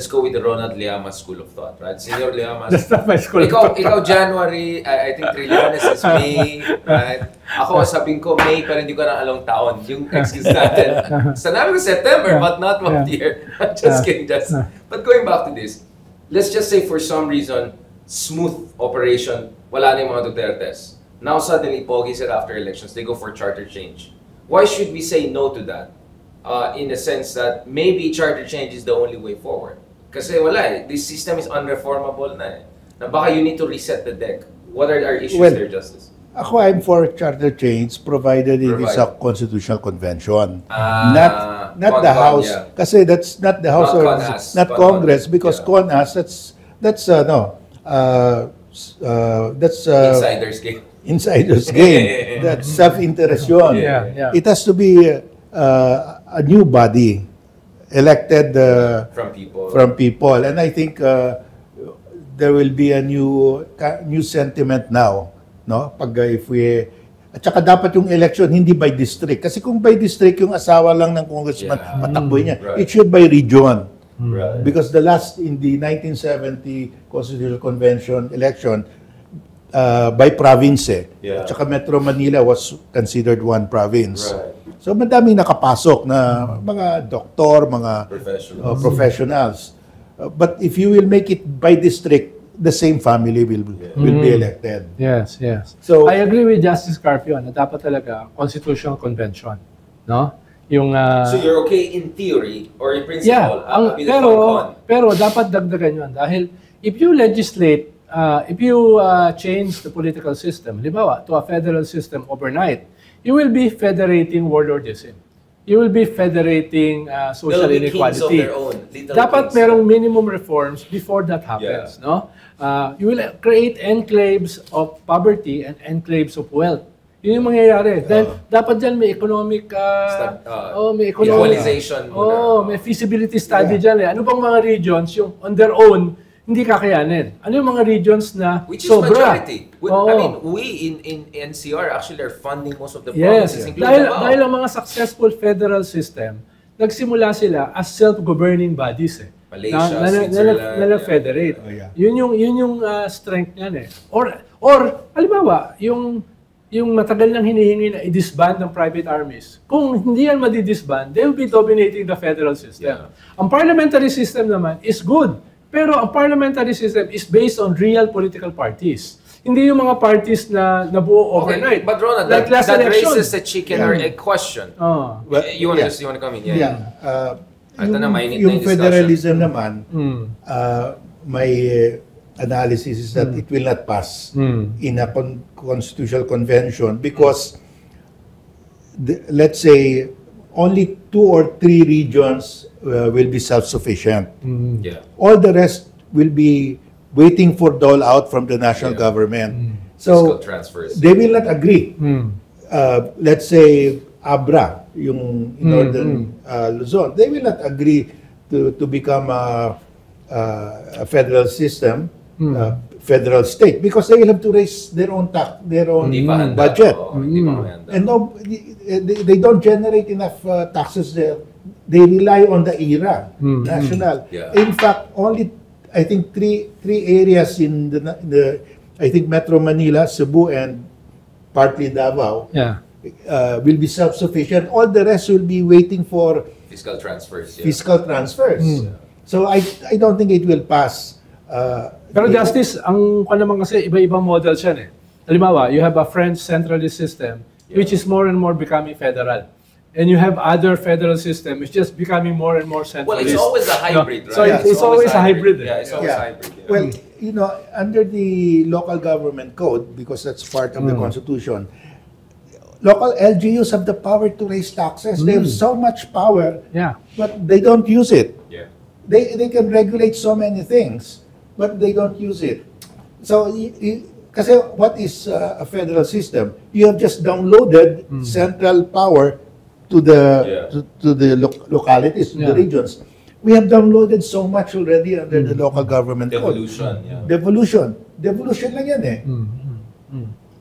A: go with the Ronald Llamas school of thought, right? Senor Llamas.
C: That's not my school of thought.
A: Ikaw January, I think Trillanes is May, right? Ako sabing ko May, pero hindi ko na along taon. Yung excuse natin. Sanabi ko September, but not what year. Just kidding, But going back to this, let's just say for some reason, smooth operation, wala na yung mga Dutertes. Now suddenly, Pogi said after elections, they go for charter change. Why should we say no to that? In the sense that maybe charter change is the only way forward. Kasi wala eh. This system is unreformable na eh. Na baka you need to reset the deck. What are our issues there, Justice?
B: Ako, I'm for charter change provided it is a constitutional convention. Not the House. Yeah. Kasi that's not the House or not Congress because CONAS, that's
A: insider's game.
B: Insider's game. That's self-interest yun.
C: Yeah.
B: It has to be a new body elected from people, and I think there will be a new sentiment now, no? Pag if we At saka dapat yung election hindi by district. Kasi kung by district, yung asawa lang ng congressman, patakbo niya.
A: Right.
B: It should by region.
A: Right.
B: Because the last, in the 1970 Constitutional Convention election, by province
A: Yeah.
B: At saka Metro Manila was considered one province.
A: Right.
B: So madaming nakapasok na mga doktor, mga professionals. But if you will make it by district, the same family will be elected.
C: Yes, yes.
B: So-
C: I agree with Justice Carpio na dapat talaga constitutional convention, no? Yung
A: So you're okay in theory or in principle?
C: yeah,
A: with the con.
C: pero dapat dagdagan 'yon dahil if you legislate, if you change the political system, halimbawa to a federal system overnight, you will be federating warlordism. You will be federating social
A: They'll be kings of
C: inequality.
A: their own, little
C: Dapat
A: kings.
C: merong minimum reforms before that happens, no? You will create enclaves of poverty and enclaves of wealth. Yun yung mangyayari. Then dapat diyan may economic may economic
A: equalization muna.
C: may feasibility study diyan eh. Ano bang mga regions yung on their own hindi kakayanin? Ano yung mga regions na
A: Which is
C: sobra?
A: majority.
C: Oo.
A: I mean, we in NCR actually are funding most of the
C: Yes.
A: provinces, including
C: Dahil
A: Davao.
C: ang mga successful federal system, nagsimula sila as self-governing bodies eh.
A: Malaysia, Switzerland,
C: Na-federate.
B: Oh, yeah.
C: Yun yung strength niyan eh. Or halimbawa, yung matagal nang hinihingi na i-disband ng private armies. Kung hindi yan madi-disband, they will be dominating the federal system.
A: Yeah.
C: Ang parliamentary system naman is good. Pero ang parliamentary system is based on real political parties. Hindi yung mga parties na nabuo overnight.
A: But Ronald,
C: Like last
A: that
C: election.
A: raises the chicken or egg question.
C: Oh.
A: You want to come in? Ito na, mainit na
B: Yung
A: yung discussion.
B: federalism naman, may analysis is that it will not pass in a constitutional convention because, let's say, only 2 or 3 regions will be self-sufficient.
A: Yeah.
B: All the rest will be waiting for dole out from the national government.
A: Fiscal
B: So,
A: transfers.
B: they will not agree. Let's say, Abra, yung northern Luzon, they will not agree to become a federal system, federal state, because they will have to raise their own
A: Hindi pa handa.
B: budget.
A: Oo, hindi pa handa.
B: And no, they don't generate enough taxes there. They rely on the IRA, national.
A: Yeah.
B: In fact, only I think three areas in the I think Metro Manila, Cebu, and partly Davao
C: Yeah.
B: will be self-sufficient. All the rest will be waiting for
A: Fiscal transfers. Yeah.
B: fiscal transfers. So I don't think it will pass.
C: Pero Justice, ang naman kasi iba-ibang models yan eh. Halimbawa, you have a French centralist system which is more and more becoming federal. And you have other federal system which is just becoming more and more
A: Well,
C: centralist.
A: it's always a hybrid, right?
C: So it's always a hybrid.
A: Yeah, it's always
B: Yeah.
A: hybrid. Yeah.
B: Well, you know, under the local government code, because that's part of the Constitution, local LGUs have the power to raise taxes. They have so much power,
C: Yeah.
B: but they don't use it.
A: Yeah.
B: They can regulate so many things, but they don't use it. So, kasi what is a federal system? You have just downloaded central power to the localities, to the
C: Yeah.
B: regions. We have downloaded so much already under the local government code.
A: Devolution. Yeah.
B: Devolution lang yan eh.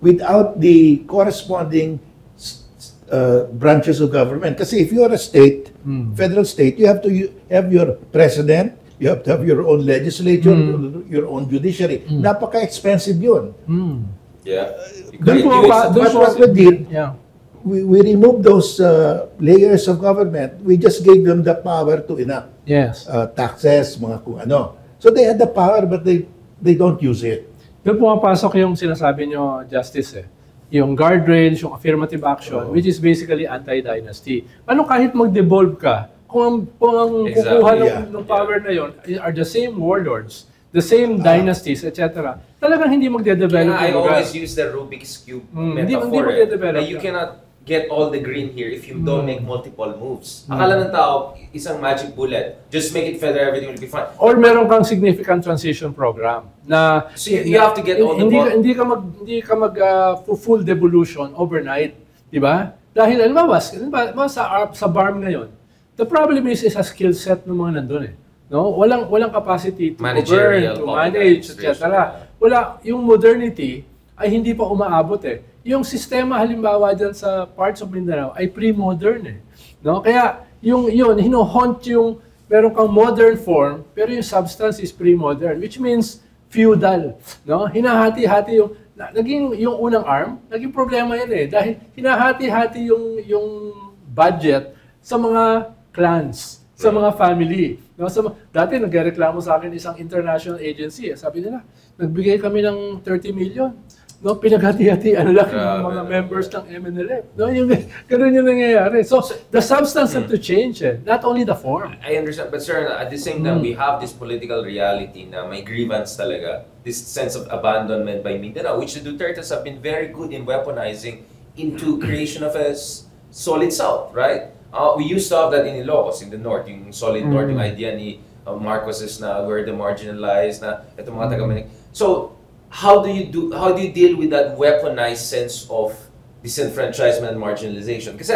B: Without the corresponding branches of government. Kasi if you are a state, federal state, you have to have your president, you have to have your own legislature, your own judiciary. Napaka-expensive yun.
A: Yeah.
C: Doon po ba- doon
B: But
C: po-
B: what we did,
C: Yeah.
B: we removed those layers of government. We just gave them the power to enact
C: Yes.
B: taxes, mga kung ano. So they had the power, but they don't use it.
C: Doon pumapasok yung sinasabi nyo, Justice eh. Yung guardrails, yung affirmative action, which is basically anti-dynasty. Ano kahit mag-devolve ka, kung ang
A: Exactly,
C: kukuha
B: yeah.
C: ng power na yon are the same warlords, the same dynasties, etc. Talagang hindi magde-develop
A: I
C: yung lugar.
A: always use the Rubik's Cube
C: Hindi
A: metaphor.
C: magde-develop
A: Na you
C: yan.
A: cannot get all the green here if you don't make multiple moves. Akala ng tao, isang magic bullet, just make it feather, everything will be fine.
C: Or meron kang significant transition program na
A: So you have to get all the
C: hindi ka mag full devolution overnight, di ba? Dahil halimbawa sa BARM ngayon, the problem is a skill set ng mga nandun eh. No? Walang capacity to
A: Managerial,
C: govern, to manage,
A: administration.
C: etc. Wala yung modernity ay hindi pa umaabot eh. yung sistema halimbawa dyan sa parts of Mindanao ay pre-modern eh. No? Kaya yun, hino-haunt yung meron kang modern form, pero yung substance is pre-modern, which means feudal. No? Hinahati-hati yung unang ARM, naging problema yan eh. Dahil hinahati-hati yung budget sa mga clans, sa mga family. No? Dati nagreklamo sa akin isang international agency. Sabi nila, nagbigay kami ng 30 million. No, pinaghati-hatian lang yung mga members ng MNLF. No, ganun yung nangyayari. So, the substance have to change, not only the form.
A: I understand, but sir, at the same time, we have this political reality na may grievance talaga, this sense of abandonment by Mindanao, which the Dutertes have been very good in weaponizing into creation of a solid South, right? We used to have that in Ilocos, in the North, yung solid North, yung idea ni Marcos is na we're the marginalized, na ito mga taga-Manig. So, how do you deal with that weaponized sense of disenfranchisement and marginalization? Kasi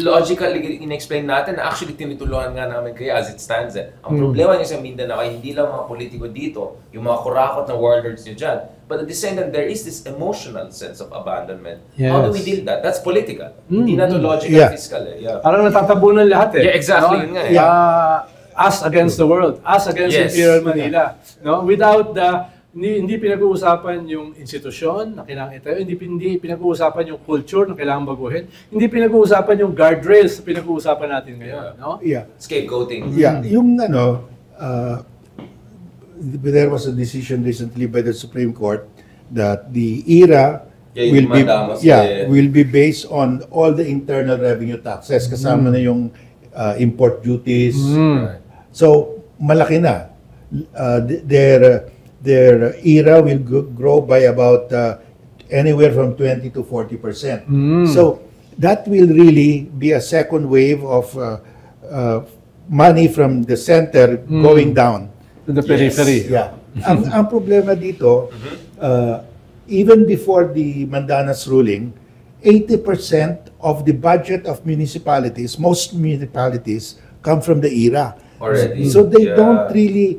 A: logically in-explain natin na actually tinutulungan nga namin kayo as it stands. Ang problema niyo sa Mindanao ay hindi lang mga politiko dito, yung mga kurakot na warlords niyo dyan. But at the same time, there is this emotional sense of abandonment.
C: Yes.
A: How do we deal that? That's political. Hindi na to logical, fiscal. Yeah.
C: Parang natatabunan lahat eh.
A: Yeah, exactly.
C: No?
A: Yun nga,
C: Us against the world. Us against Imperial Manila. No? Without hindi pinag-uusapan yung institusyon na kailangan itayo, hindi pinag-uusapan yung culture na kailangan baguhin, hindi pinag-uusapan yung guardrails na pinag-uusapan natin ngayon. No?
B: Yeah.
A: Scapegoating.
B: Yeah, yung there was a decision recently by the Supreme Court that the ERA will be based on all the internal revenue taxes, kasama na yung import duties. So, malaki na. Their ERA will grow by about anywhere from 20 to 40%. So that will really be a second wave of money from the center going down
C: to the periphery.
B: Yeah. ang problema dito, even before the Mandanas ruling, 80% of the budget of municipalities, most municipalities, come from the ERA.
A: Already.
B: So they don't really,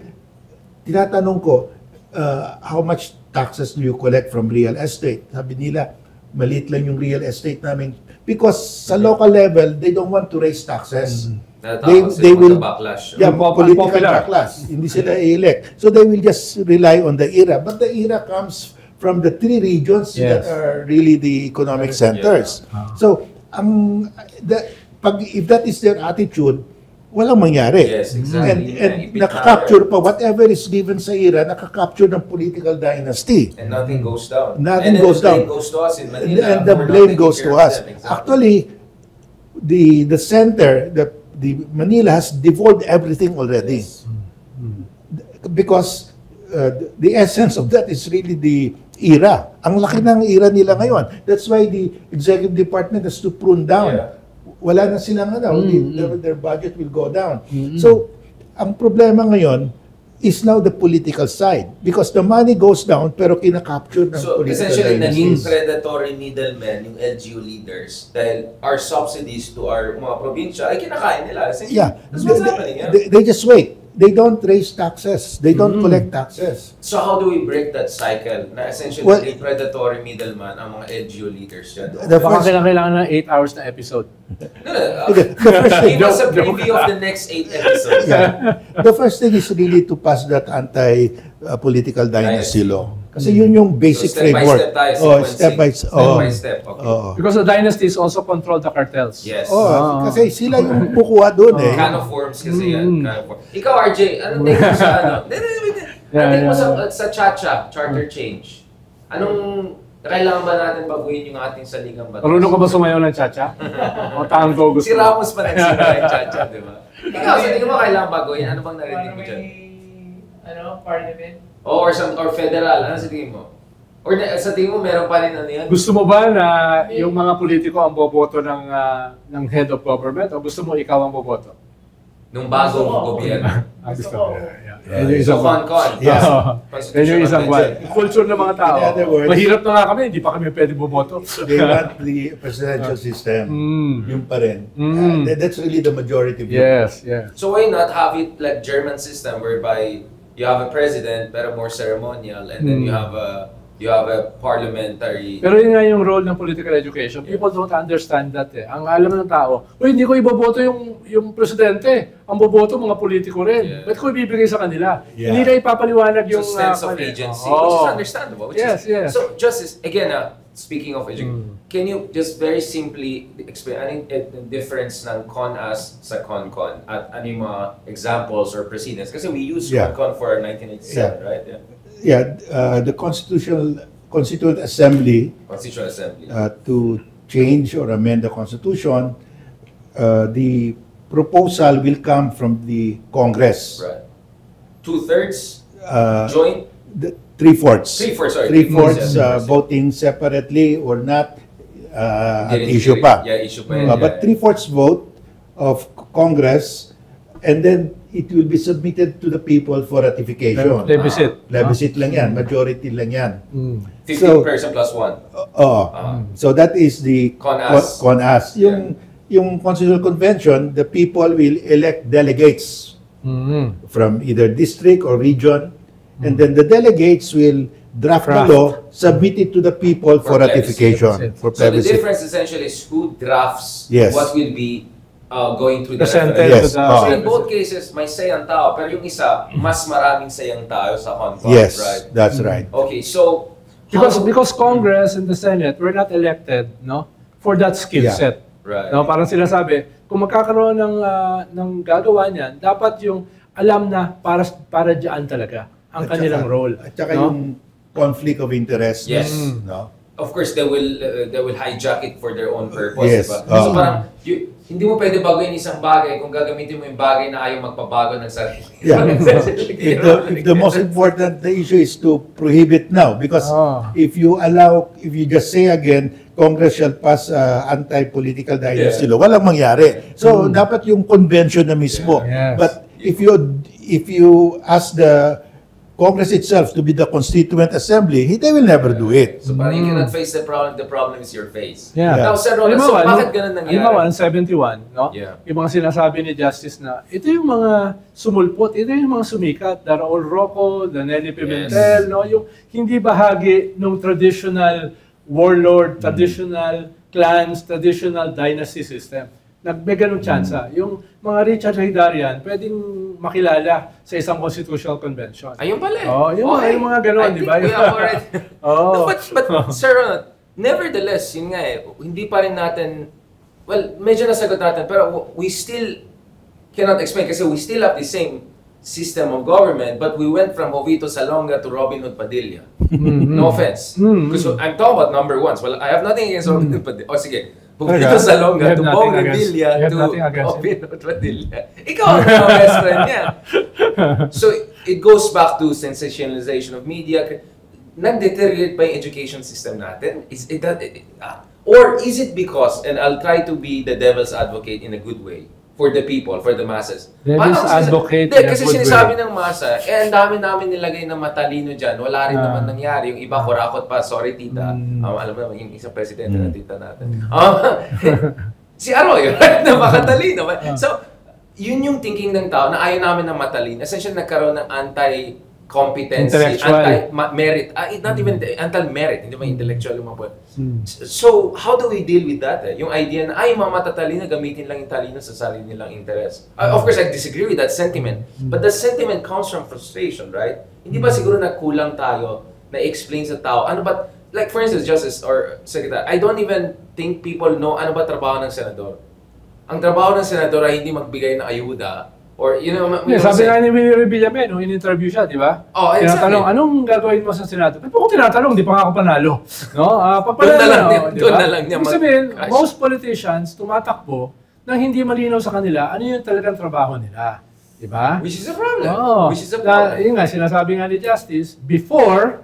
B: tinatanong ko, how much taxes do you collect from real estate? Sabi nila, maliit lang yung real estate namin. Because sa local level, they don't want to raise taxes. They will
A: backlash.
B: Yeah, political backlash. Hindi sila i-elect. So they will just rely on the ERA. But the ERA comes from the three regions that are really the economic centers. So, if that is their attitude, walang mangyari.
A: Yes, exactly.
B: And nakaka-capture pa, whatever is given sa ERA, nakaka-capture ng political dynasty.
A: And nothing goes down.
B: Nothing goes down.
A: And the blame goes to us in Manila.
B: And the blame goes to us.
A: Exactly.
B: Actually, the center, the Manila has devolved everything already.
A: Yes.
B: Because the essence of that is really the ERA. Ang laki ng ERA nila ngayon. That's why the executive department has to prune down.
A: Yeah.
B: Wala na silang their budget will go down. So, ang problema ngayon is now the political side because the money goes down pero kinakapture ng
A: So,
B: political
A: essentially, naging
B: dynasties.
A: predatory middlemen yung LGU leaders dahil our subsidies to our mga probinsya ay kinakain nila. Essentially,
B: Yeah,
A: that's what's happening. Yeah.
B: they just wait. They don't raise taxes. They don't collect taxes.
A: So how do we break that cycle na essentially
B: Well,
A: naging predatory middleman ang mga LGU leaders dyan?
B: The
C: Baka
B: first,
C: kailangan ng 8 hours na episode.
A: Give us a preview of the next 8 episodes.
B: the first thing is really to pass that anti-political dynasty law. Kasi yun yung basic
A: So, step by
B: framework.
A: step tayo,
B: Step by
A: sequencing.
B: step.
A: Step by step, okay.
C: Because the dynasties also control the cartels.
A: Yes.
B: Kasi sila yung kukuha doon eh.
A: Can of worms kasi yan. Can of worms. Ikaw, RJ, anong take mo sa ano? Anong take mo sa Chacha, charter change? Anong kailangan ba natin baguhin yung ating saligang batas?
C: Marunong ka ba sumayaw ng cha-cha? O tango gusto
A: Si
C: mo?
A: Ramos pa nagsimula yung Chacha, di ba? Ikaw, sa tingin mo kailangan baguhin? Ano bang narinig mo dyan?
D: Parliament.
A: Or federal, ano sa tingin mo? Or sa tingin mo meron pa rin ano yan?
C: Gusto mo ba na yung mga politiko ang boboto ng head of government o gusto mo ikaw ang boboto?
A: Nung bago mong gobyerno.
C: Gusto
D: ko.
C: mo. Yan yung
A: So,
C: isang
A: con.
B: Yeah.
C: Yan yung isang one. Culture ng mga tao.
B: In other words,
C: Mahirap na nga kami, hindi pa kami pwede boboto.
B: They want the presidential system. Yung pa rin. That's really the majority view.
C: Yes, yes.
A: So why not have it like German system whereby you have a president pero more ceremonial and then you have a You have a parliamentary...
C: Pero yun nga yung role ng political education. People don't understand that eh. Ang alam ng tao, hindi ko iboboto yung presidente. Ang boboto mga politiko rin. Ba't ko ibibigay sa kanila? Hindi na ipapaliwanag yung...
A: So, sense of agency, which is understandable. Which
C: yes.
A: So, Justice, again, speaking of education, can you just very simply explain the difference ng CONAS sa CONCON at ano yung mga examples or precedents? Kasi we used CONCON for 1987, right?
B: The Constituent Assembly to change or amend the Constitution, the proposal will come from the Congress.
A: Right. 2/3 joint?
B: Three-fourths.
A: Three-fourths
B: voting separately or not, issue pa.
A: Issue pa.
B: But three-fourths vote of Congress, and then it will be submitted to the people for ratification. Plebiscite lang yan, majority lang yan.
A: 15% plus 1.
B: So that is the CONAS. Yung Constitutional Convention, the people will elect delegates from either district or region, and then the delegates will draft the law, submit it to the people for ratification.
A: So the difference essentially is who drafts what will be going through the
C: referendum.
A: So in both cases, may say ang tao, pero yung isa, mas maraming say ang tao sa CONCON, right?
B: That's right.
A: Okay, so...
C: Because Congress and the Senate were not elected for that skill set.
A: Right.
C: Parang sila sabi, kung magkakaroon ng gagawa niyan, dapat yung alam na para diyan talaga ang kanilang role.
B: At saka yung conflict of interest.
A: Yes. Of course, they will hijack it for their own purpose.
B: Yes.
A: So parang, hindi mo pwede baguhin isang bagay kung gagamitin mo yung bagay na ayaw magpabago ng sarili.
B: The most important issue is to prohibit now, because if you just say again, Congress shall pass anti-political dynasty law, walang mangyari. So dapat yung convention na mismo. But if you ask the Congress itself to be the Constituent Assembly, they will never do it.
A: So parang you cannot face the problem is your face.
C: Now,
A: Sir Ronald, so bakit ganun nangyari?
C: Halimbawa, 71, yung mga sinasabi ni Justice na, ito yung mga sumulpot, ito yung mga sumikat, the Raul Roco, the Nelly Pimentel, yung hindi bahagi ng traditional warlord, traditional clans, traditional dynasty system. May ganung tsansa. Yung mga Richard Haydarian, pwedeng makilala sa isang constitutional convention.
A: Ayun pala.
C: Yung mga ganun, di ba?
A: I think we have already... But Sir Ronald, nevertheless, yun nga hindi pa rin natin... Well, medyo nasagot natin, pero we still cannot explain kasi we still have the same system of government, but we went from Jovito Salonga to Robin Hood Padilla. No offense. Because I'm talking about number ones. Well, I have nothing against Robin Hood Padilla. Sige. Jovito Salonga to Bong Revilla to Robin Hood Padilla. Ikaw ang best friend niya. So, it goes back to sensationalization of media. Nag-deteriorate pa yung education system natin? Or is it because, and I'll try to be the devil's advocate in a good way, for the people, for the masses.
C: Devil's advocate
A: in a good way. Kasi sinasabi ng masa, ang dami namin nilagay na matalino dyan, wala rin naman nangyari. Yung iba, kurakot pa, sorry tita. Alam mo naman, yung isang presidente na tita natin. Si Arroyo, na makatalino. So, yun yung thinking ng tao na ayaw namin ng matalino. Essentially, nagkaroon ng anti-competency, anti-merit. Not even anti-merit, hindi ba intellectual yung mga So, how do we deal with that? Yung idea na, mga matatalino, gamitin lang yung talino sa sarili nilang interest. Of course, I disagree with that sentiment. But the sentiment comes from frustration, right? Hindi ba siguro na kulang tayo na explain sa tao? Ano ba, like for instance, Justice or Secretary, I don't even think people know ano ba trabaho ng senador. Ang trabaho ng senador ay hindi magbigay ng ayuda. Or,
C: sabi nga ni Willie Villamen, in-interview siya, di ba?
A: Exactly.
C: Tinatanong, anong gagawin mo sa Senado? Pero kung tinatanong, di pa nga ako panalo.
A: Doon na lang niya.
C: Ibig sabihin, most politicians tumatakbo nang hindi malinaw sa kanila ano yung talagang trabaho nila. Di ba?
A: Which is a problem.
C: Yun nga, sinasabi nga ni Justice, before,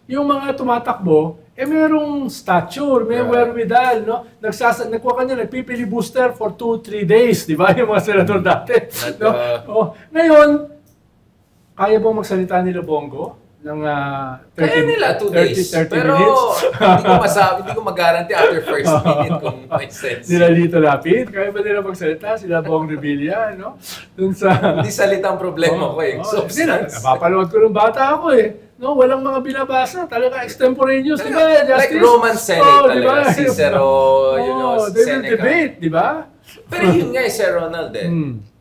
C: yung mga tumatakbo, merong stature, may wherewithal, no? Nagkuha kanya, nagpipili-booster for 2-3 days, di ba? Yung mga senador dati. No? Ngayon, kaya bang magsalita nila Bongo? ng 30,
A: Kaya nila 2 days.
C: 30
A: Pero
C: minutes.
A: hindi ko mag-guarantee after first minute kung may sense.
C: Nila Lito Lapid, kaya ba nila magsalita? Sila Bong Revilla, no? Dun sa...
A: Hindi salitang problema ko eh. Substance.
C: Napapanood ko nung bata ako eh. No, walang mga binabasa. Talaga extemporaneous, di ba?
A: Like Roman Senate talaga. Cicero,
C: they will
A: Seneca.
C: debate, di ba?
A: Pero yun nga Sir Ronald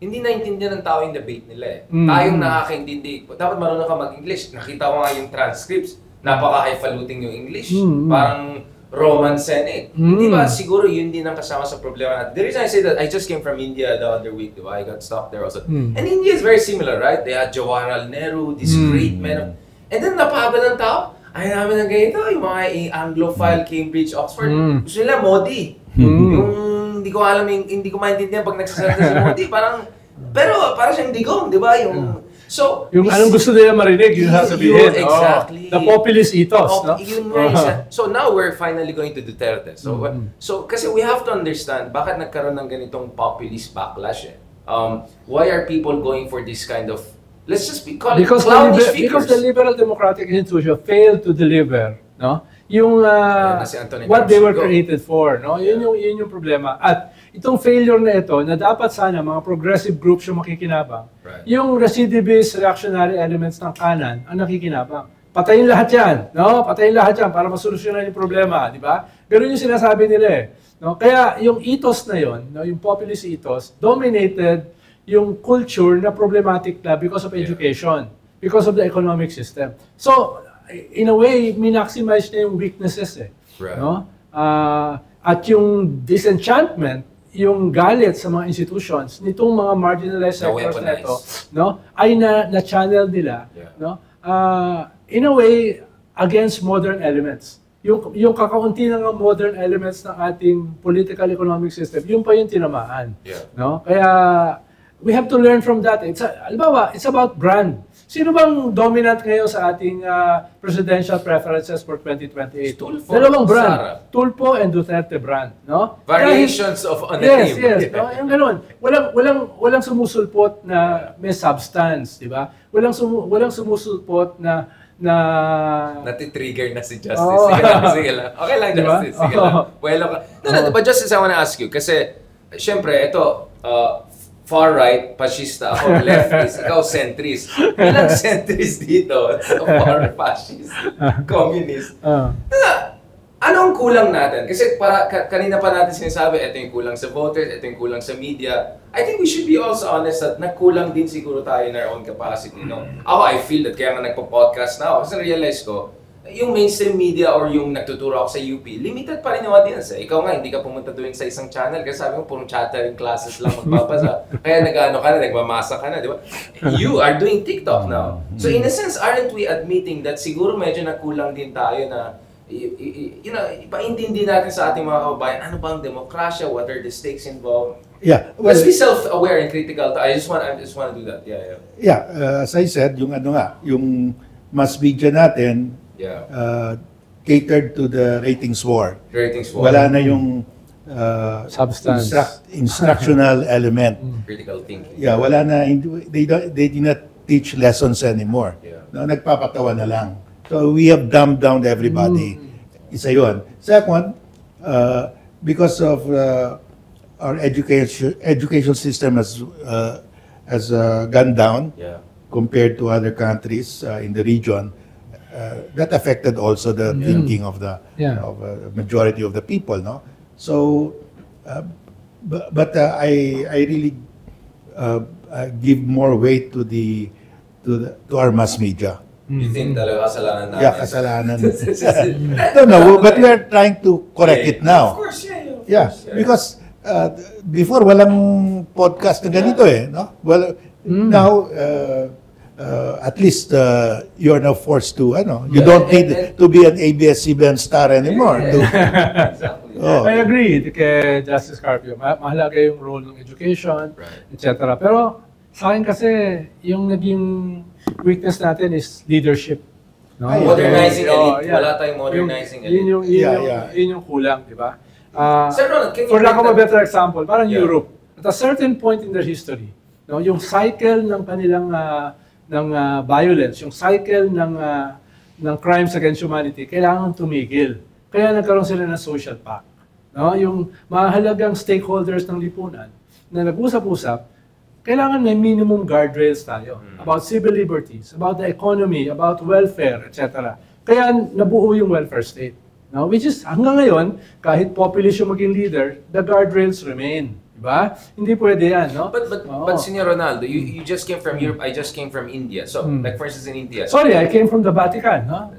A: hindi naintindihan ng tao yung debate nila eh. Tayong nakakaintindi. Dapat marunong ka mag-English. Nakita ko nga yung transcripts. Napaka-highfalutin yung English. Parang Roman Senate. Di ba? Siguro yun din ang kasama sa problema natin. The reason I say that, I just came from India the other week. Di ba? I got stuck there also. And India is very similar, right? They had Jawaharlal Nehru, this great man. And then napagod ng tao. Ay namin ng ganito, yung mga Anglophile, Cambridge, Oxford. Gusto nila Modi. Yung hindi ko alam, hindi ko maintindihan pag nagsasalita si Modi. Pero parang siyang digong, di ba? So,
C: yung anong gusto nila marinig, yun sasabihin.
A: Exactly.
C: The populist ethos, no?
A: Yun nga isa. So now we're finally going to Duterte. So kasi we have to understand bakit nagkaroon ng ganitong populist backlash eh. Why are people going for this kind of, let's just call it clownish figures?
C: Because the liberal democratic institution failed to deliver, no? Yung what they were created for, no? Yun yung problema. At itong failure na ito, na dapat sana mga progressive groups yung makikinabang, yung recidivist reactionary elements ng kanan ang nakikinabang. Patayin lahat yan, no? Patayin lahat yan para masolusyonan yung problema, di ba? Ganun yung sinasabi nila eh. No? Kaya yung ethos na yun, no? Yung populist ethos, dominated yung culture na problematic na because of education, because of the economic system. So, in a way, minaximize na yung weaknesses eh. No? At yung disenchantment, yung galit sa mga institutions, nitong mga marginalized sectors na ito, no? Ay na-channel nila, no? In a way, against modern elements. Yung kakaunti ng modern elements ng ating political economic system, yung pa yung tinamaan. No? Kaya, we have to learn from that. It's about brand. Sino bang dominant ngayon sa ating presidential preferences for 2028? Dalawang brand. Tulfo and Duterte brand, no?
A: Variations of on a team.
C: Yes, no? Yung ganoon. Walang sumusulpot na may substance, di ba? Walang sumusulpot na
A: natitrigger na si Justice. Sige lang. Okay lang, diba? Justice. Sige lang. Well, but Justice, I wanna ask you, kasi, syempre, ito, far right, fascista, ako leftist, ikaw centrist. Ilang centrist dito? Far fascist, communist. Anong kulang natin? Kasi kanina pa natin sinasabi, ito yung kulang sa voters, ito yung kulang sa media. I think we should be also honest that nagkulang din siguro tayo in our own capacity. No? Ako, I feel that kaya nga nagpo-podcast na ako kasi na-realize ko, yung mainstream media or yung nagtuturo ako sa UP, limited pa rin yung audience. Ikaw nga, hindi ka pumunta doon sa isang channel kasi sabi mo, purong chattering classes lang magpapasa. Kaya nagmamasa ka na, di ba? You are doing TikTok now. So in a sense, aren't we admitting that siguro medyo nakulang din tayo na ipaintindi natin sa ating mga kababayan, ano ba ang demokrasya, what are the stakes involved?
B: Yeah, well,
A: let's be self-aware and critical. I just want to do that.
B: As I said, yung mass media natin, catered to the ratings war. Wala na yung
C: substance,
B: instructional element.
A: Critical thinking.
B: Wala na. They do not teach lessons anymore. No, nagpapatawa na lang. So we have dumbed down everybody. Isa yun. Second, because of our education system has gone down compared to other countries in the region, that affected also the thinking of the majority of the people. No, so but I really give more weight to our mass media.
A: You think talaga kasalanan natin?
B: Yeah, kasalanan. I don't know, but we are trying to correct it now.
A: Of course,
B: Because before walang podcast na ganito eh, no? Well, now at least you are now forced to, you don't need to be an ABS-CBN star anymore.
A: Exactly.
C: I agree kay Justice Carpio. Mahalaga yung role ng education, etc. Pero sa akin kasi, yung naging weakness natin is leadership. No?
A: Modernizing elite. Wala tayong modernizing elite.
C: Yun yung kulang, di ba?
A: Sir Ronald, can you
C: for lack of a better example, parang Europe, at a certain point in their history, no, yung cycle ng kanilang violence, yung cycle ng crimes against humanity, kailangan tumigil. Kaya nagkaroon sila ng social pact. No? Yung mahalagang stakeholders ng lipunan na nag-usap-usap, kailangan may minimum guardrails tayo about civil liberties, about the economy, about welfare, etc. Kaya nabuo yung welfare state. No? Which is, hanggang ngayon, kahit populist yung maging leader, the guardrails remain. Diba? Hindi pwede yan, no?
A: But Senor Ronaldo, you just came from Europe, I just came from India. So, like for instance in India.
C: Sorry, I came from the Vatican, no?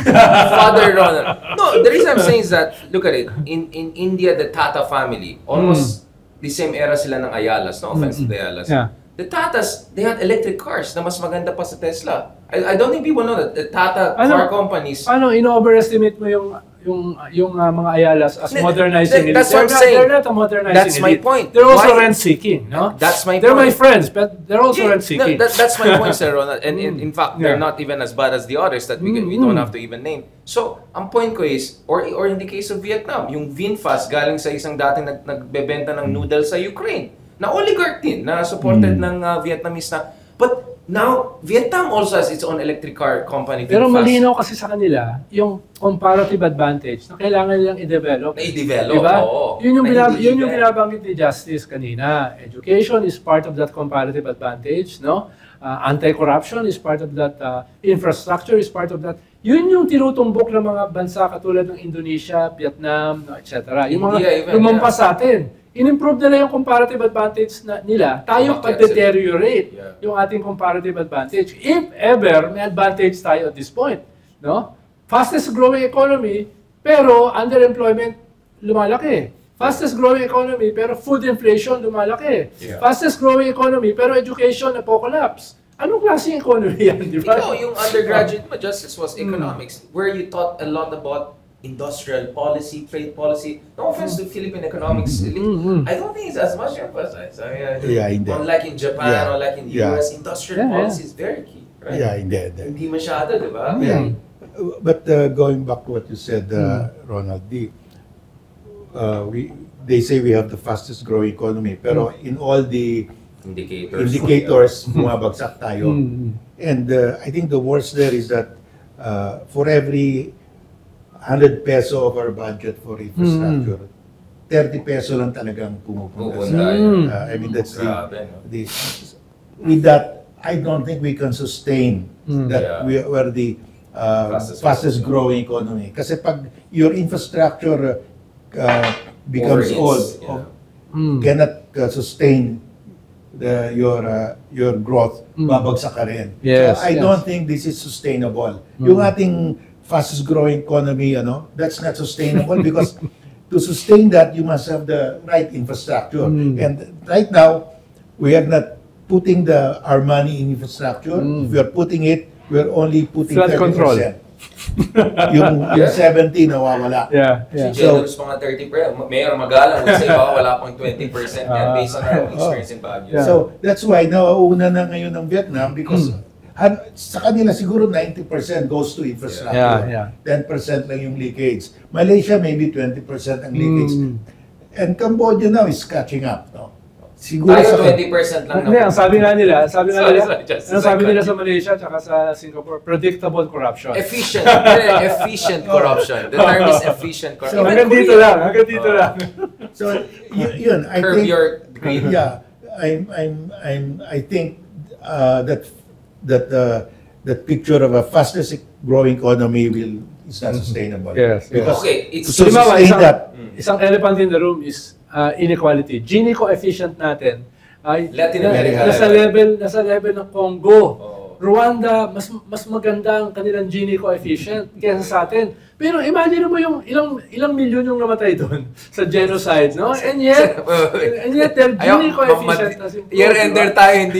A: Father Ronald. No, the reason I'm saying is that, look at it, in India, the Tata family, almost the same era sila ng Ayalas, no offense to the Ayalas.
C: Yeah.
A: The Tatas, they had electric cars na mas maganda pa sa Tesla. I don't think people know that the Tata car companies...
C: In-overestimate mo yung mga Ayalas as modernizing.
A: That's what I'm saying.
C: They're not a modernizing
A: That's my
C: elite.
A: point.
C: They're also rent-seeking, no?
A: That's my
C: They're
A: point.
C: my friends, but they're also rent-seeking.
A: No, that's my point, Sir Ronald. And in fact, they're not even as bad as the others that we don't have to even name. So, ang point ko is, or in the case of Vietnam, yung VinFast galing sa isang dating nagbebenta ng noodles sa Ukraine. Na oligarch din, na supported ng Vietnamese na. But now, Vietnam also has its own electric car company.
C: Pero malinaw kasi sa kanila yung comparative advantage na kailangan nilang i-develop.
A: Na-i-develop,
C: diba?
A: oo.
C: Yun yung binabanggit ni Justice kanina. Education is part of that comparative advantage, no? Anti-corruption is part of that. Infrastructure is part of that. Yun yung tinutumbok ng mga bansa katulad ng Indonesia, Vietnam, etc. Yung mga lumampas sa atin. In-improve nila yung comparative advantage nila, tayo pa-deteriorate yung ating comparative advantage. If ever, may advantage tayo at this point. No? Fastest growing economy, pero underemployment lumalaki. Fastest growing economy, pero food inflation lumalaki. Yeah. Fastest growing economy, pero education na-collapse. Anong klaseng economy yan, di ba?
A: Yung undergraduate mo, Justice, was economics, where you taught a lot about industrial policy, trade policy. No offense to Philippine economics. I don't think it's as much emphasized. I mean, unlike in Japan, unlike in the US, industrial policy is very key. Right?
B: Yeah, indeed.
A: Hindi masyado, di ba?
B: Yeah. But going back to what you said, Ronald, they say we have the fastest growing economy, pero in all the indicators bumabagsak tayo. And I think the worst there is that for every 100 peso of our budget for infrastructure, 30 peso lang talagang pumupunta sa. I mean, that's with that, I don't think we can sustain that we're the fastest growing economy. Kasi pag your infrastructure becomes old, cannot sustain your growth, babagsak ka rin.
C: Yes,
B: so I don't think this is sustainable. Yung ating fastest growing economy, that's not sustainable because to sustain that, you must have the right infrastructure. And right now, we are not putting our money in infrastructure. If we are putting it, we're only putting
C: flood
B: 30%.
C: Control.
B: yung 70 nawawala.
A: Si Generous mga 30%. Mayor Magalang would say, wala pang 20% yan based on our experience in Baguio.
B: So that's why nauuna na ngayon ng Vietnam because sa kanila siguro 90% goes to infrastructure. 10% lang yung leakage. Malaysia maybe 20% ang leakage. And Cambodia now is catching up, no? Siguro
A: tayo 20% lang.
C: Hindi, ang sabi nila sa Malaysia at sa Singapore, predictable corruption.
A: Efficient corruption. The term is efficient corruption.
C: So, hanggang dito lang.
B: So, yun, I
A: curb
B: think,
A: your greed.
B: Yeah, I think that picture of a fastest growing economy is not sustainable.
C: Yes.
B: Because
A: it's
B: to sustain that.
C: Isang elephant in the room is inequality. Gini coefficient natin ay
A: Latin America
C: nasa level ng Congo. Rwanda, mas maganda ang kanilang Gini coefficient kaysa sa atin. Pero imagine mo yung ilang milyon yung namatay doon sa genocide, no? And yet their Gini coefficient
A: year-ender tayo,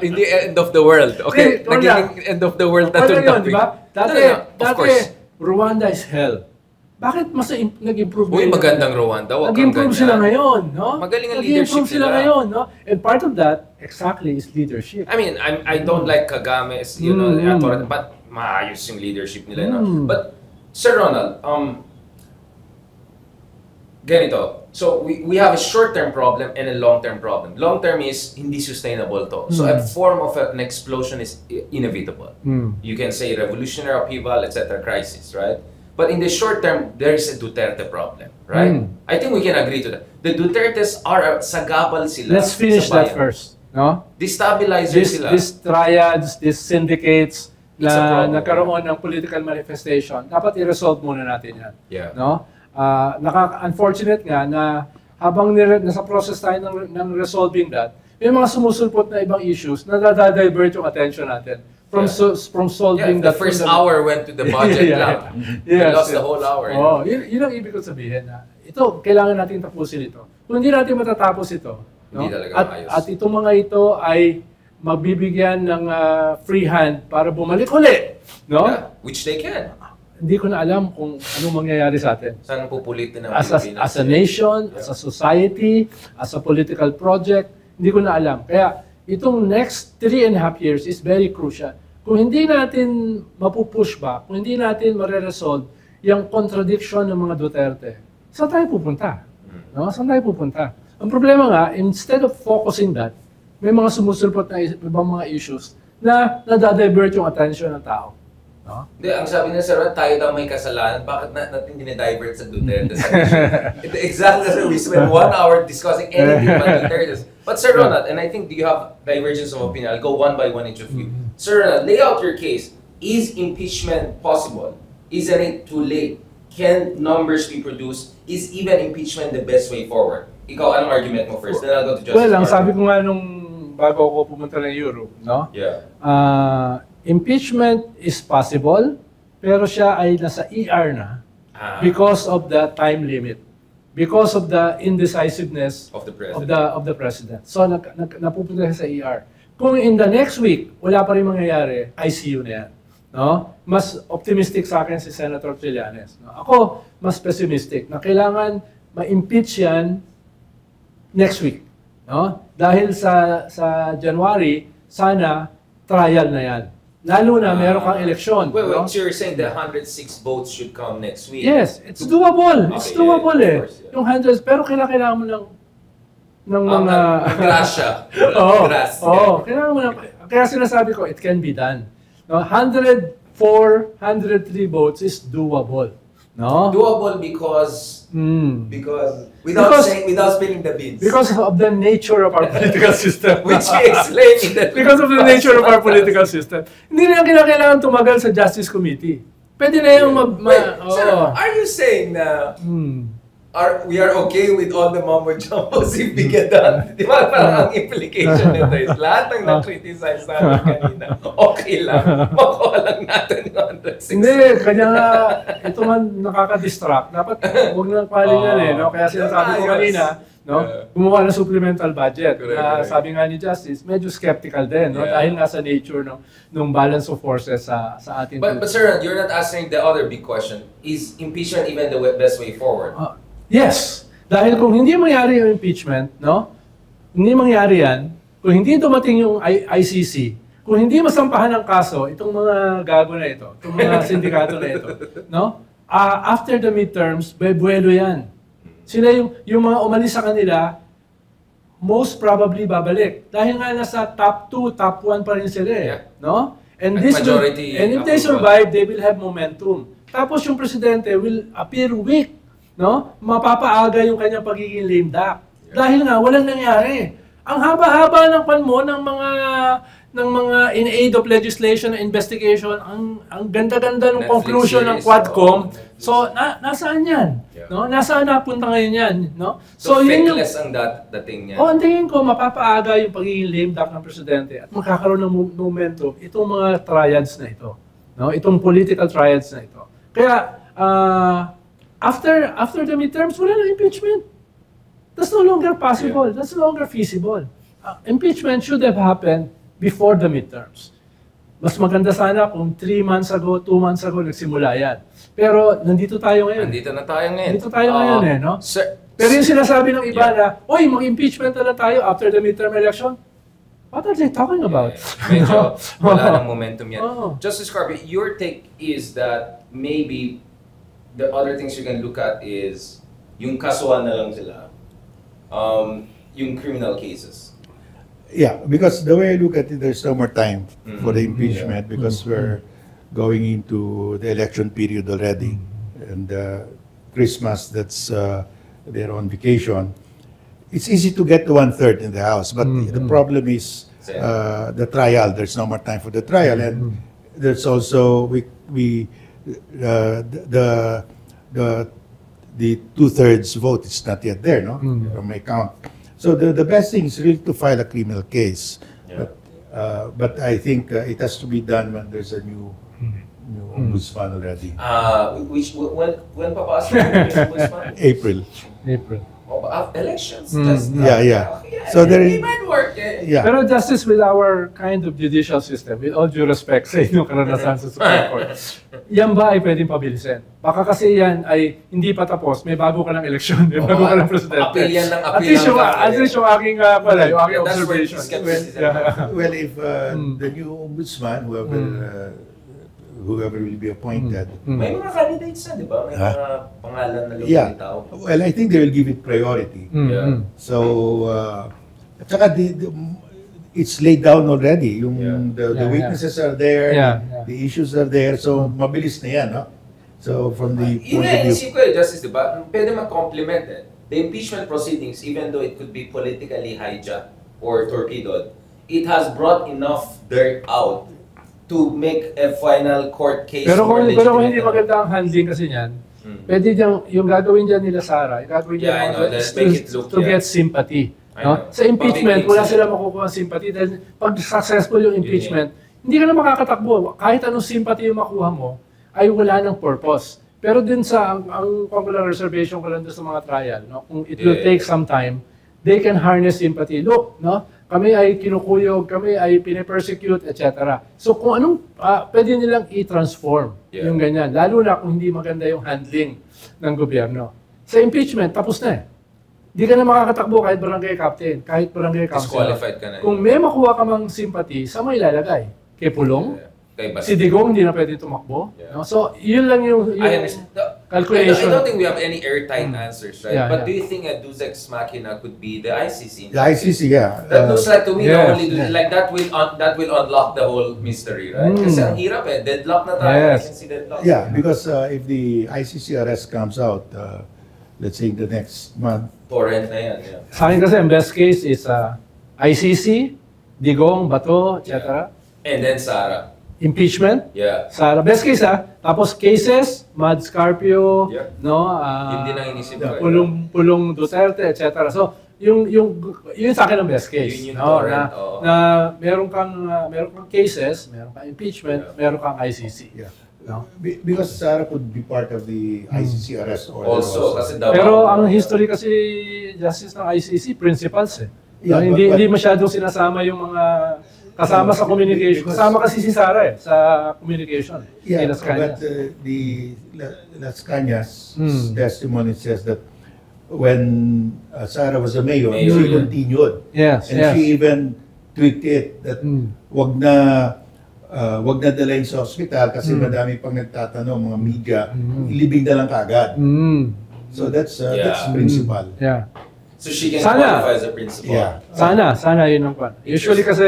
A: hindi end of the world. Okay? Naging end of the world na itong topic.
C: Dati, Rwanda is hell. Bakit mas nag-improve
A: ngayon? Magandang Rwanda.
C: Nag-improve sila ngayon, no?
A: Magaling ang leadership
C: sila ngayon, no? And part of that, exactly, is leadership.
A: I mean, I don't like Kagame's, but maayos yung leadership nila, no? But, Sir Ronald, ganito. So we have a short-term problem and a long-term problem. Long-term is hindi sustainable to. So a form of an explosion is inevitable. You can say revolutionary upheaval, etc., crisis, right? But in the short term, there is a Duterte problem, right? I think we can agree to that. The Dutertes are sagabal sila.
C: Let's finish that first. No?
A: Destabilizer sila.
C: These triads, these syndicates
A: It's a
C: na
A: problem.
C: nagkaroon ng political manifestation, dapat i-resolve muna natin yan.
A: Yeah.
C: No? Unfortunate nga na habang nasa process tayo ng resolving that, may mga sumusulpot na ibang issues na nadadivert yung attention natin from solving
A: the
C: that.
A: first hour went to the budget lang. We lost the whole hour.
C: Oh, yun ang ibig ko sabihin na ito, kailangan natin tapusin ito. Kung hindi natin matatapos ito, no?
A: Hindi talaga maayos.
C: At itong mga ito ay magbibigyan ng free hand para bumalik uli, no?
A: Yeah, which they can.
C: Hindi ko na alam kung anong mangyayari sa atin.
A: Saan pupulitin ng
C: As
A: Pilipinas?
C: a nation, as a society, as a political project, hindi ko na alam. Kaya itong next 3.5 years is very crucial. Kung hindi natin mapupush back, kung hindi natin mare-resolve yung contradiction ng mga Duterte, saan tayo pupunta? No? Saan tayo pupunta? Ang problema nga, instead of focusing that, may mga sumusulpot na ibang mga issues na nadadivert yung attention ng tao. No?
A: Hindi, ang sabi niya, Sir Ron, tayo daw may kasalanan. Bakit natin dinidivert sa Duterte? Exactly, sir. We spent 1 hour discussing anything but Duterte. But Sir Ronald, and I think you have divergence of opinion. I'll go one by one each of you. Sir Ronald, lay out your case. Is impeachment possible? Isn't it too late? Can numbers be produced? Is even impeachment the best way forward? Ikaw, anong argument mo first? Then I'll go to Justice
C: Well, ang
A: Martin.
C: sabi ko nga nung bago ako pumunta ng Europe, no?
A: Yeah.
C: Impeachment is possible, pero siya ay nasa ER na because of the time limit, because of the indecisiveness
A: Of the president.
C: of the president. So napupunta siya sa ER. Kung in the next week wala pa rin mangyayari, ICU na yan. No? Mas optimistic sa akin si Senator Trillanes. No? Ako mas pessimistic na kailangan ma-impeach yan next week. No? Dahil sa January, sana trial na yan. Lalo na meron kang eleksyon.
A: Wait,
C: no?
A: so you're saying the 106 votes should come next week?
C: Yes, it's doable. It's
A: Okay,
C: doable
A: yeah, of course, yeah.
C: Yung hundreds, pero kailangan mo ng mga...
A: Grasya.
C: Oo,
A: Grass.
C: oo, kailangan mo ng... Kaya sinasabi ko, it can be done. No? 104, 103 votes is doable. No?
A: Doable because
C: Because-
A: without spilling the beans.
C: Because of the nature of our political system.
A: Which we explained in the
C: Because of the nature of our political system. Hindi na kailangan tumagal sa Justice Committee. Pwede na yung
A: Wait, sir,
C: oo.
A: are you saying na
C: Hmm.
A: we are okay with all the mumbo-jumbos if we get done? Di ba parang ang implication nito is lahat ng na-criticize natin kanina, okay lang. Makuha lang natin yung 106.
C: Hindi, kanya nga, ito man nakaka-distract. Dapat huwag nang palingan no? Kaya sinasabi ko kanina, no? Gumawa ng supplemental budget.
A: Correct.
C: Sabi nga ni Justice, medyo skeptical din, no?
A: Yeah.
C: Dahil nga sa nature ng balance of forces sa ating...
A: But sir, you're not answering the other big question. Is impeachment even the best way forward?
C: Yes. Dahil kung hindi mangyari yung impeachment, no? Hindi mangyari yan, kung hindi dumating yung ICC, kung hindi masampahan ng kaso, itong mga gago na ito, itong mga sindikato na ito, no? After the midterms, buwelo yan. Sila yung mga umalis sa kanila, most probably babalik. Dahil nga nasa top 2, top 1 pa rin sila
A: Yeah.
C: no? And
A: At majority
C: and if they
A: approval.
C: survive, they will have momentum. Tapos yung presidente will appear weak, no? Mapapaaga yung kanyang pagiging lame duck. Dahil nga walang nangyari. Ang haba-haba ng panmo ng mga in aid of legislation and investigation, ang ganda-ganda ng
A: Netflix
C: conclusion ng
A: series,
C: Quadcom.
A: Netflix.
C: So nasaan 'yan?
A: Yeah.
C: No? Nasaan napunta ngayon 'yan, no?
A: So
C: yun yung
A: fakeless ang dating niya.
C: ang tingin ko, mapapaaga yung pagiging lame duck ng presidente at magkakaroon ng momentum itong mga triads na ito. No? Itong political triads na ito. Kaya, after the midterms, wala na impeachment. That's no longer possible. That's no longer feasible. Impeachment should have happened before the midterms. Mas maganda sana kung 3 months ago, 2 months ago, nagsimula yan. Pero nandito tayo ngayon.
A: Nandito na tayo ngayon.
C: Nandito tayo ngayon no?
A: Sir,
C: Pero yung sinasabi ng iba na, oy, mag-impeachment na lang tayo after the midterm election. What are they talking about?
A: medyo wala ng momentum yan.
C: Oo.
A: Justice Carpy, your take is that maybe the other things you can look at is Yung kasuhan na lang sila. Yung criminal cases.
B: Yeah, because the way I look at it, there's no more time for the impeachment because we're going into the election period already. And Christmas, that's they're on vacation. It's easy to get to 1/3 in the House, but the problem is the trial. There's no more time for the trial, and there's also the 2/3 vote is not yet there, no, from my count. So the best thing is really to file a criminal case, but I think it has to be done when there's a new ombudsman already.
A: When papasok yung ombudsman?
B: April.
A: Elections.
B: Yeah. So there
A: It might work.
B: Yeah.
C: Pero Justice, with our kind of judicial system, with all due respect sa inyong karanasan sa Supreme Court, yan ba ay pwedeng pabilisin? Baka kasi yan ay hindi pa tapos, may bago ka ng eleksyon, may bago ka ng presidente.
A: Appeal yan ng
C: At
A: appeal.
C: least yung aking, yung aking observation.
B: Well, if the new ombudsman, whoever will be appointed.
A: May mga candidates na, di ba? May mga pangalan na lumilitaw.
B: Well, I think they will give it priority. So, at saka it's laid down already. The witnesses are there, the issues are there, so mabilis na yan, no? So, from the point of view...
A: Inisip ko Justice, di ba? Pwede mag-complement the impeachment proceedings, even though it could be politically hijacked or torpedoed, it has brought enough dirt out to make a final court case.
C: Pero kung hindi
A: legitimate.
C: maganda ang handling kasi niyan, pwede yung gagawin dyan nila Sara, yung gagawin dyan
A: I know, make it look,
C: to get sympathy. No? Sa impeachment, wala sila makukuha sympathy dahil pag successful yung impeachment, hindi ka na makakatakbo. Kahit anong sympathy yung makuha mo, ay wala ng purpose. Pero din sa, ang popular reservation ko lang doon sa mga trial, no? Kung it will take some time, they can harness sympathy. Look, no? Kami ay kinukuyog, kami ay pinipersecute, etc. So kung anong pwede nilang i-transform yung ganyan, lalo na kung hindi maganda yung handling ng gobyerno. Sa impeachment, tapos na eh. Hindi ka na makakatakbo kahit barangay captain, kahit barangay councilor.
A: Disqualified ka na.
C: Kung may makuha ka mang sympathy, saan mo ilalagay? Kay Pulong? Si Digong hindi na pwede tumakbo? No? So yun lang yung calculation.
A: I don't think we have any airtight answers, right? But do you think a Deus Ex Machina could be the ICC?
B: The ICC, yeah.
A: That looks like to me like that will unlock the whole mystery, right? Kasi ang hirap deadlock na tayo. I can see deadlock.
B: Yeah, because if the ICC arrest comes out, let's say in the next month.
A: Torrent na yan,
C: Sa akin kasi, ang best case is ICC, Digong, Bato, etc.
A: And then Sara.
C: Impeachment. Sara. Best case Tapos cases, Mad Scarpio, no?
A: Yun din ang inisip ko.
C: Pulong Duterte, etc. So, yun sa akin ang best case.
A: Yun yung
C: no?
A: torrent,
C: Na meron kang cases, meron kang impeachment, meron kang ICC. No?
B: Because Sara could be part of the ICC arrest order
A: Also, kasi daw.
C: Pero ang history kasi, justice ng ICC, principals no? Hindi masyadong sinasama yung mga kasama sa communication. Kasama kasi si Sara sa communication.
B: Yeah,
C: Las Cañas.
B: but the Las Cañas testimony says that when Sara was a mayor, she continued.
C: Yes,
B: and she even tweaked it that wag na dalhin sa ospital kasi madami pang nagtatanong mga media, ilibing na lang kaagad. So that's principal.
C: Yeah.
A: So she can qualify as a principal.
B: Yeah.
C: Sana yun ang pan. Usually kasi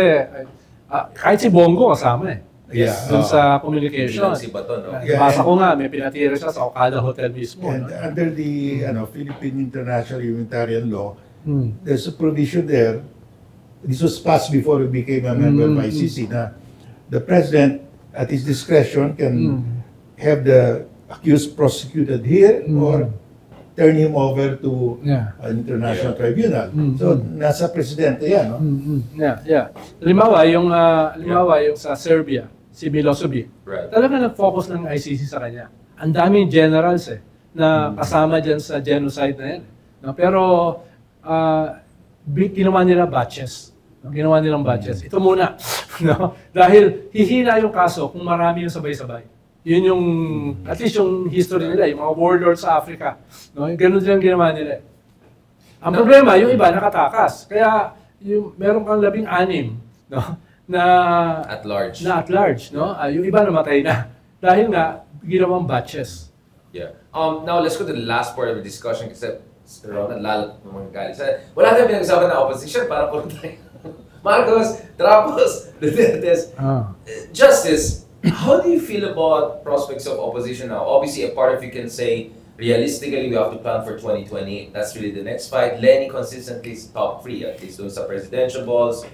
C: kahit si Bongo kasama dun sa communication.
A: Si Bato, no?
C: Basa ko nga, may pinatira siya sa Okada Hotel mismo.
B: And under the Philippine International Humanitarian Law, there's a provision there. This was passed before we became a member of ICC na the president, at his discretion, can have the accused prosecuted here or turn him over to an international tribunal. So, nasa presidente yan, no?
C: Limawa yung sa Serbia, si Milosevic. Talaga nag-focus ng ICC sa kanya. Ang daming generals na kasama dyan sa genocide na yan. No? Pero, ginawa nila batches. No? Ginawa nilang batches. Ito muna. No? Dahil hihina yung kaso kung marami yung sabay-sabay. Yun yung, at least yung history nila, yung mga warlords sa Africa. No? Ganun din ang ginawa nila. Ang problema, yung iba nakatakas. Kaya, meron kang 16, no? na
A: at large.
C: No? Yung iba namatay na. Dahil nga, ginawang batches.
A: Now let's go to the last part of the discussion kasi Ronald, lalo ng mga galit. Wala tayong pinag-usapan na opposition, para puro tayo. Marcos, Trapos, Dutertes. Justice, how do you feel about prospects of opposition now? Obviously, a part of you can say, realistically, we have to plan for 2020. That's really the next fight. Lenny consistently is top 3, at least those are presidential balls.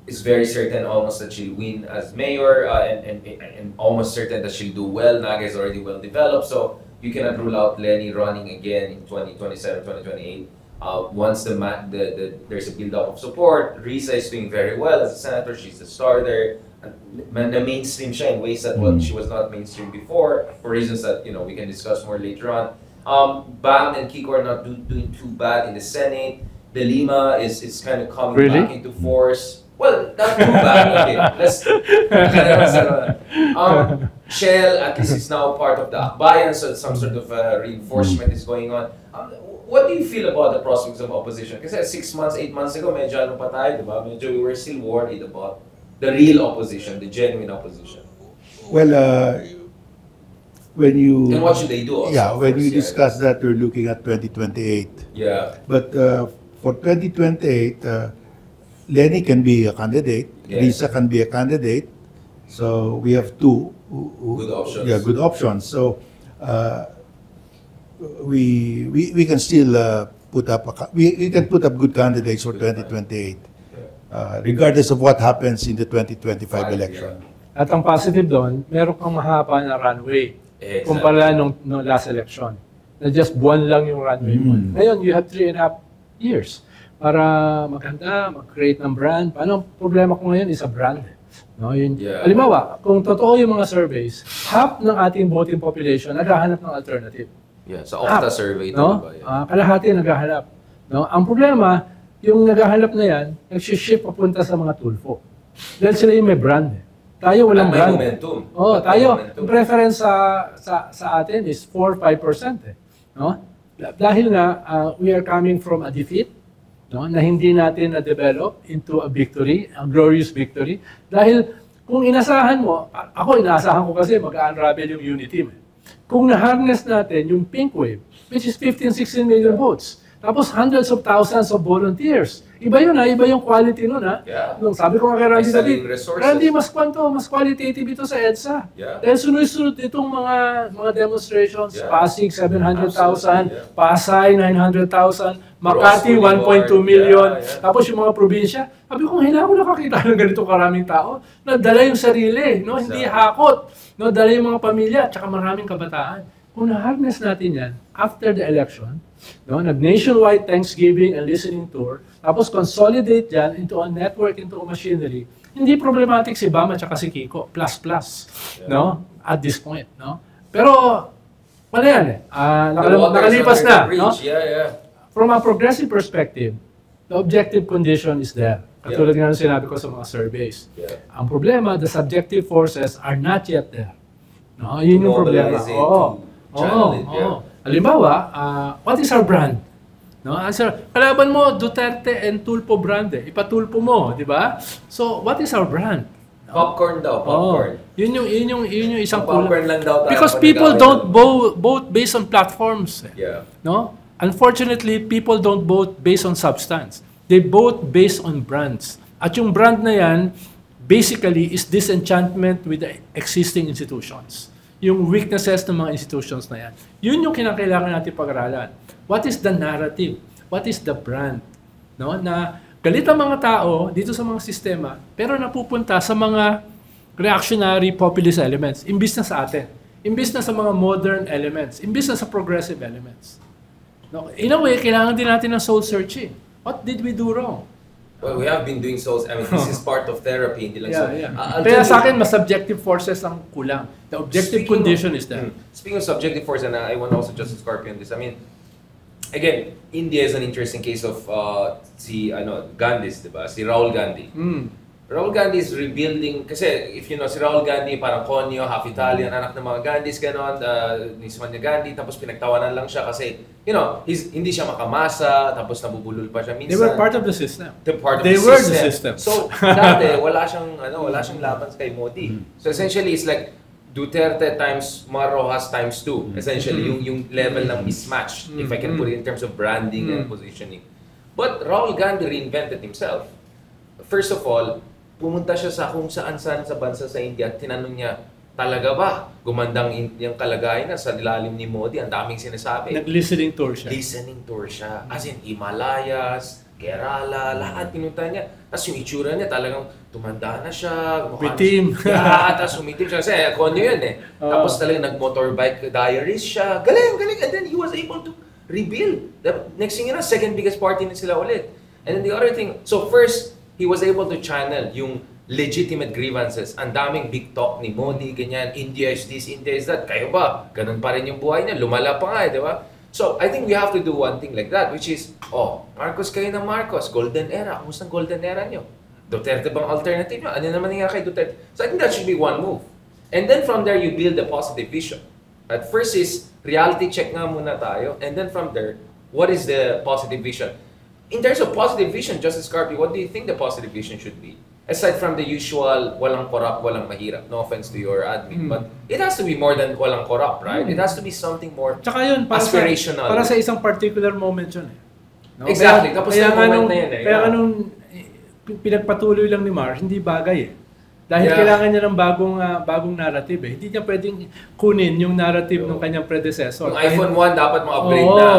A: It's very certain almost that she'll win as mayor and almost certain that she'll do well. Naga is already well developed, so you cannot rule out Lenny running again in 2027, 2028. Once there's a build-up of support, Risa is doing very well as a senator. She's the star there. The mainstream siya in ways that she was not mainstream before, for reasons that we can discuss more later on. Bam and Kiko are not doing too bad in the Senate. De Lima is kind of coming back into force. Well, not too bad. Okay, let's. Shell at least is now part of the Akbayan, so some sort of reinforcement is going on. What do you feel about the prospects of opposition? Kasi 6 months, 8 months ago, medyo ano pa tayo, diba? Medyo we were still worried about the real opposition, the genuine opposition.
B: Well, when you...
A: And what should they do also?
B: Yeah, when you discuss that, we're looking at 2028.
A: Yeah.
B: But for 2028, Lenny can be a candidate, Risa can be a candidate, so we have two
A: good options.
B: Yeah, good options. So we can still put up we can put up good candidates for 2028, regardless of what happens in the 2025 election.
C: At ang positive doon, meron kang mahaba na runway kumpara nung last election. Na just buwan lang yung runway mo. Ngayon, you have 3.5 years para maganda, mag-create ng brand. Paano ang problema ko ngayon is a brand. No, yun. Halimbawa, kung totoo yung mga surveys, half ng ating voting population naghahanap ng alternative.
A: Yeah, sa Okta survey.
C: No? Kalahati naghahanap. No? Ang problema, yung naghahanap na yan, nag-shift papunta sa mga tulfo. Dahil sila yung may brand. Tayo walang brand.
A: Momentum.
C: Tayo, ang preference sa atin is 4-5%. No? Dahil nga, we are coming from a defeat, no, na hindi natin na-develop into a victory, a glorious victory. Dahil kung inasahan mo, ako inaasahan ko kasi mag-unravel yung unity. Kung na-harness natin yung pink wave, which is 15-16 million votes, tapos hundreds of thousands of volunteers. Iba yun iba yung quality nun Nung sabi ko nga kay Randy David, Randy, mas qualitative ito sa EDSA. Dahil sunod-sunod itong mga demonstrations, Pasig 700,000, Pasay 900,000, Makati 1.2 million, tapos yung mga probinsya. Sabi ko, hindi ako nakakita ng ganito karaming tao. Dala yung sarili, no? Hindi hakot. No? Dala yung mga pamilya, at saka maraming kabataan. Kung na-harness natin yan, after the election, no, nag-nationwide Thanksgiving and listening tour, tapos consolidate yan into a network, into a machinery, hindi problematic si Bam at saka si Kiko, plus, no, at this point, no. Pero, wala yan nakalipas na, no. From a progressive perspective, the objective condition is there. Katulad nga ng sinabi ko sa mga surveys. Ang problema, the subjective forces are not yet there. No, yun yung problema. Halimbawa, what is our brand? No, answer, kalaban mo Duterte and Tulpo brand ipatulpo mo, di ba? So, what is our brand? No?
A: Popcorn daw, popcorn.
C: Yun yung isang
A: popcorn lang daw tayo.
C: Because people don't vote based on platforms. No? Unfortunately, people don't vote based on substance. They vote based on brands. At yung brand na yan, basically, is disenchantment with the existing institutions. Yung weaknesses ng mga institutions na yan. Yun yung kinakailangan natin pag-aralan. What is the narrative? What is the brand? No? Na galit ang mga tao dito sa mga sistema, pero napupunta sa mga reactionary populist elements, imbis na sa atin. Imbis na sa mga modern elements. Imbis na sa progressive elements. No? In a way, kailangan din natin ng soul searching. What did we do wrong?
A: Well, we have been doing so. I mean, this is part of therapy. Hindi lang
C: Kaya sa akin, mas subjective forces ang kulang. The objective condition is there.
A: Speaking of subjective forces, and I want also Justice Scorpion this. I mean, again, India is an interesting case of Gandhis, diba? Si Rahul Gandhi. Rahul Gandhi is rebuilding, kasi if you know, si Rahul Gandhi, parang konyo, half Italian, anak ng mga Gandhis, ganon, ni Sonia Gandhi, tapos pinagtawanan lang siya kasi, you know, hindi siya makamasa, tapos nabubulol pa siya minsan.
C: They were part of the system.
A: They were the system. So, dati, wala siyang laban kay Modi. So essentially, it's like, Duterte times Mar Rojas times 2. Essentially, yung level ng mismatch, if I can put it in terms of branding and positioning. But Rahul Gandhi reinvented himself. First of all, pumunta siya sa kung saan-saan sa bansa sa India at tinanong niya, talaga ba gumandang yung kalagayan na sa ilalim ni Modi? Ang daming sinasabi.
C: Nag-listening tour siya.
A: Listening tour siya. As in, Himalayas, Kerala, lahat pinunta niya. Tapos yung itsura niya talagang tumanda na siya.
C: Umitim.
A: Tapos umitim siya. Kasi konyo yun eh. Tapos talagang nag-motorbike diaries siya. Galing, galing. And then he was able to rebuild. The next thing you know, second biggest party na sila ulit. And then the other thing, so first, he was able to channel yung legitimate grievances. Ang daming big talk ni Modi, ganyan, India is this, India is that. Kayo ba? Ganun pa rin yung buhay niya. Lumala pa nga, di ba? So, I think we have to do one thing like that, which is, Marcos kayo ng Marcos, golden era. Kamusta ang golden era nyo? Duterte bang alternative nyo? Ano naman nga kay Duterte? So, I think that should be one move. And then from there, you build a positive vision. At first is, reality check nga muna tayo. And then from there, what is the positive vision? In terms of positive vision, Justice Carpy, what do you think the positive vision should be? Aside from the usual, walang corrupt, walang mahirap. No offense to your admin, but it has to be more than walang corrupt, right? It has to be something more
C: Tsaka yun,
A: aspirational.
C: Para sa isang particular moment yun eh. No?
A: Exactly. Tapos yung moment na yun eh.
C: Kaya nung pinagpatuloy lang ni Mars, hindi bagay eh. Dahil kailangan niya ng bagong narrative eh. Hindi niya pwedeng kunin yung narrative ng kanyang predecessor.
A: Yung iPhone 1 dapat ma-upgrade na.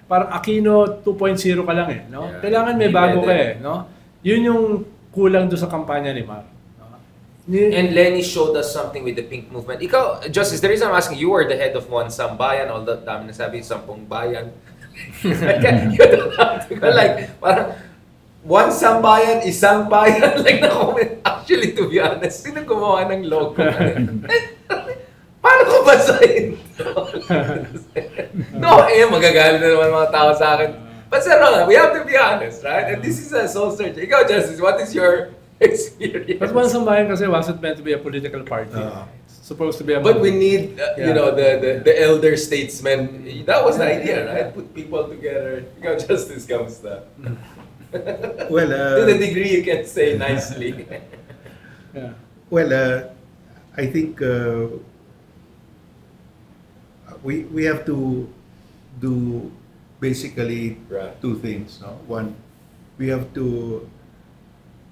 C: Parang Aquino 2.0 ka lang eh. No? Kailangan may bago ka eh. No? Yun yung kulang doon sa kampanya ni Mar.
A: And Lenny showed us something with the pink movement. Ikaw, Justice, the reason I'm asking, you were the head of one sambayan, all that dami na sabi, 10 bayan. You don't have to go like, parang, one sambayan, isang bayan, like na-comment. Actually, to be honest, sino gumawa ng logo? Paano ko basahin? No, magagalit na naman mga tao sa akin. But Sir Ronald, we have to be honest, right? And this is a soul search. Ikaw, Justice, what is your experience?
C: But one sambayan kasi wasn't meant to be a political party. It's supposed to be a...
A: But we need, you know, the elder statesmen. That was the idea, right? Put people together. Ikaw, Justice, kamusta?
B: Well,
A: to the degree you can say nicely.
B: Well, I think we have to do basically two things. No? One, we have to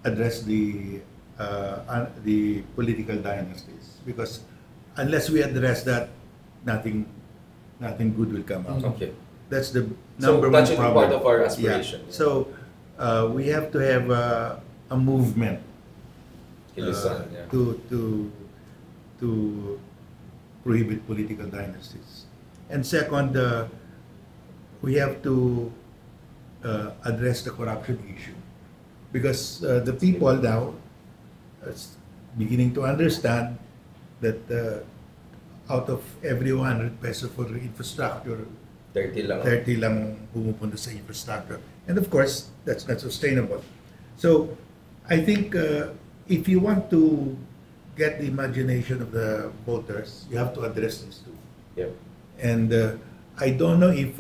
B: address the political dynasties, because unless we address that, nothing good will come out.
A: Okay.
B: That's the number one problem.
A: So that should be part of our aspiration.
B: Yeah. So we have to have a movement to prohibit political dynasties. And second, we have to address the corruption issue, because the people now are beginning to understand that out of every 100 peso for infrastructure, 30 lang pumupunta sa infrastructure. And of course, that's not sustainable. So I think if you want to get the imagination of the voters, you have to address this too.
A: Yep.
B: And I don't know if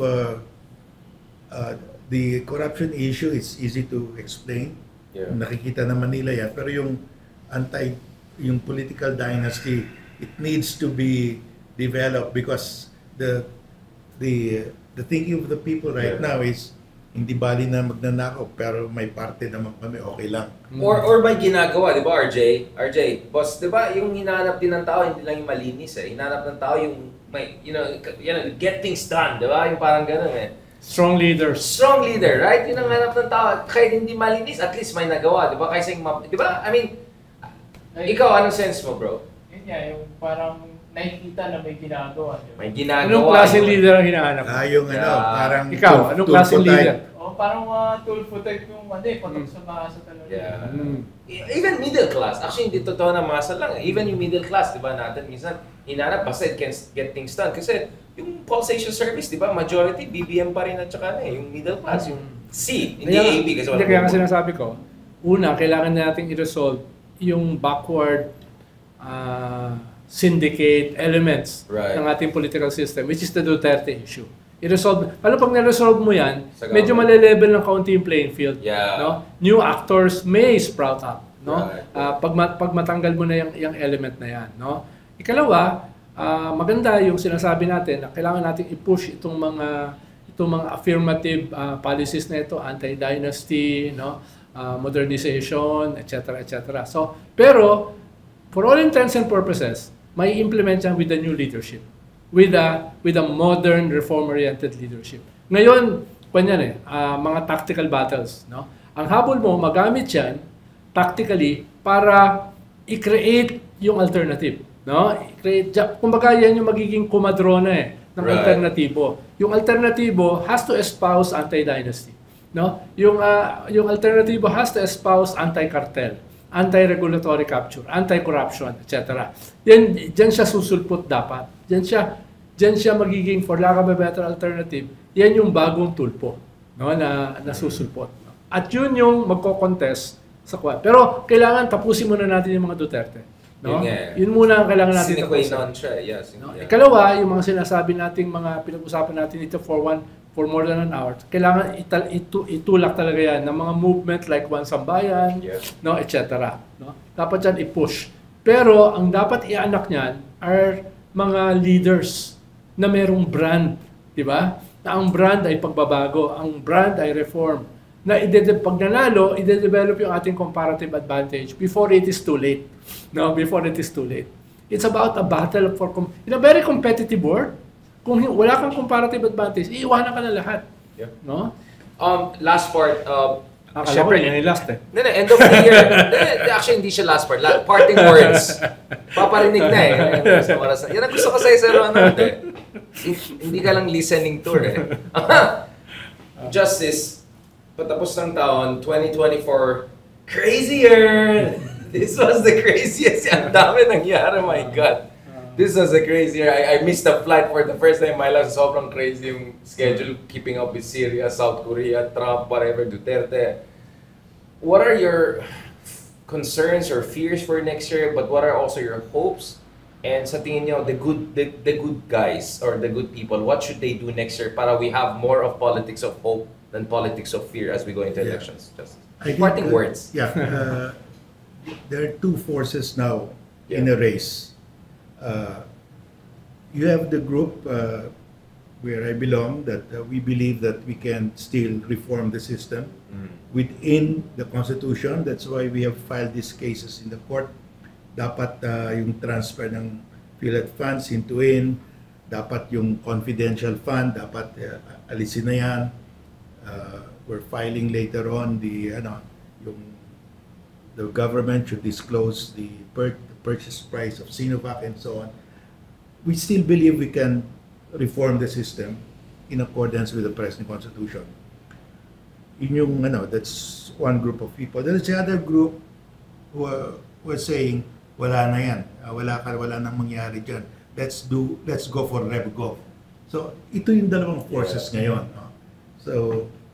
B: the corruption issue is easy to explain.
A: Yeah.
B: Nakikita naman nila yan. Pero yung yung political dynasty, it needs to be developed, because the thinking of the people right now is, hindi bali na magnanakaw, pero may parte naman kami, okay lang.
A: Or may ginagawa, di ba, RJ, boss, di ba, yung hinahanap din ng tao, hindi lang yung malinis eh. Hinahanap ng tao yung may, get things done, di ba? Yung parang gano'n eh.
C: Strong leaders.
A: Strong leader, right? Yun ang hanap ng tao. Kahit hindi malinis, at least may nagawa, di ba? Kaysa yung, di ba? I mean, ikaw, anong sense mo, bro?
D: Yun nga, yung parang nakikita na may ginagawa. Diba?
A: May ginagawa.
C: Anong klaseng leader ang hinahanap?
B: Yung parang...
C: Ikaw, anong klaseng leader?
D: Parang tulfo type yung patok sa masa talaga.
A: Yeah. Even middle class. Actually, hindi totoo na masa lang. Even yung middle class, di ba, natin minsan hinanap basta it can get things done. Kasi yung pulsation service, di ba, majority BBM pa rin at saka yung middle class, yung C, hindi AB. Kasi
C: hindi, kaya nga sinasabi ko, una, kailangan natin i-resolve yung backward syndicate elements ng ating political system, which is the Duterte issue. I-resolve. Alam, pag na-resolve mo yan, medyo male-level ng kaunti yung playing field.
A: Yeah.
C: No? New actors may sprout up. No?
A: Right.
C: Pag matanggal mo na yung element na yan. No? Ikalawa, maganda yung sinasabi natin na kailangan natin i-push itong mga affirmative policies na ito, anti-dynasty, no, modernization, etc., etc. So, pero for all intents and purposes, may implement yan with the new leadership, with a modern reform-oriented leadership. Ngayon, mga tactical battles, no? Ang habol mo, magamit yan tactically para i-create yung alternative, no? Kumbaga yan yung magiging kumadrona ng alternatibo. Yung alternatibo has to espouse anti-dynasty, no? Yung alternatibo has to espouse anti-cartel, anti-regulatory capture, anti-corruption, etc. Diyan siya susulpot dapat. Diyan siya magiging, for lack of a better alternative, yan yung bagong tulpo, no, na susulpot. No? At yun yung magko-contest sa kuwan. Pero kailangan tapusin muna natin yung mga Duterte. No? Yun muna ang kailangan natin tapusin. No? Ikalawa, yung mga sinasabi nating mga pinag-usapan natin ito for more than an hour, kailangan itulak talaga yan ng mga movement like One Sambayan, no, etc. No? Dapat yan i-push. Pero ang dapat i-anak niyan are mga leaders na merong brand, di ba? Na ang brand ay pagbabago, ang brand ay reform. Na pag nanalo, i-develop yung ating comparative advantage before it is too late. No, before it is too late. It's about a battle in a very competitive world. Kung wala kang comparative advantage, iiwanan ka na lahat.
A: Yeah.
C: No?
A: Last part,
C: Siyempre, yun yung last
A: end of the year. Actually, hindi siya last part. Parting words. Paparinig na Yan ang gusto ko sa'yo, Sir Ronald. Hindi ka lang listening tour Justice, patapos ng taon, 2024, crazier! This was the craziest. Ang dami nangyari, my God. This was a crazy year. I missed a flight for the first time in my life. Sobrang crazy yung schedule, keeping up with Syria, South Korea, Trump, whatever, Duterte. What are your concerns or fears for next year? But what are also your hopes? And sa tingin nyo, the good guys or the good people, what should they do next year para we have more of politics of hope than politics of fear as we go into elections? Just parting words.
B: Yeah. There are two forces now in a race. You have the group where I belong that we believe that we can still reform the system within the Constitution. That's why we have filed these cases in the court. Dapat yung transfer ng PhilHealth funds into dapat yung confidential fund, dapat alisin na yan. We're filing later on the government should disclose the purchase price of Sinovac and so on. We still believe we can reform the system in accordance with the present Constitution. Yun yung, that's one group of people. There's the other group who are saying, wala na yan. Wala nang mangyari dyan. Let's go for RevGov. So, ito yung dalawang forces ngayon. No? So,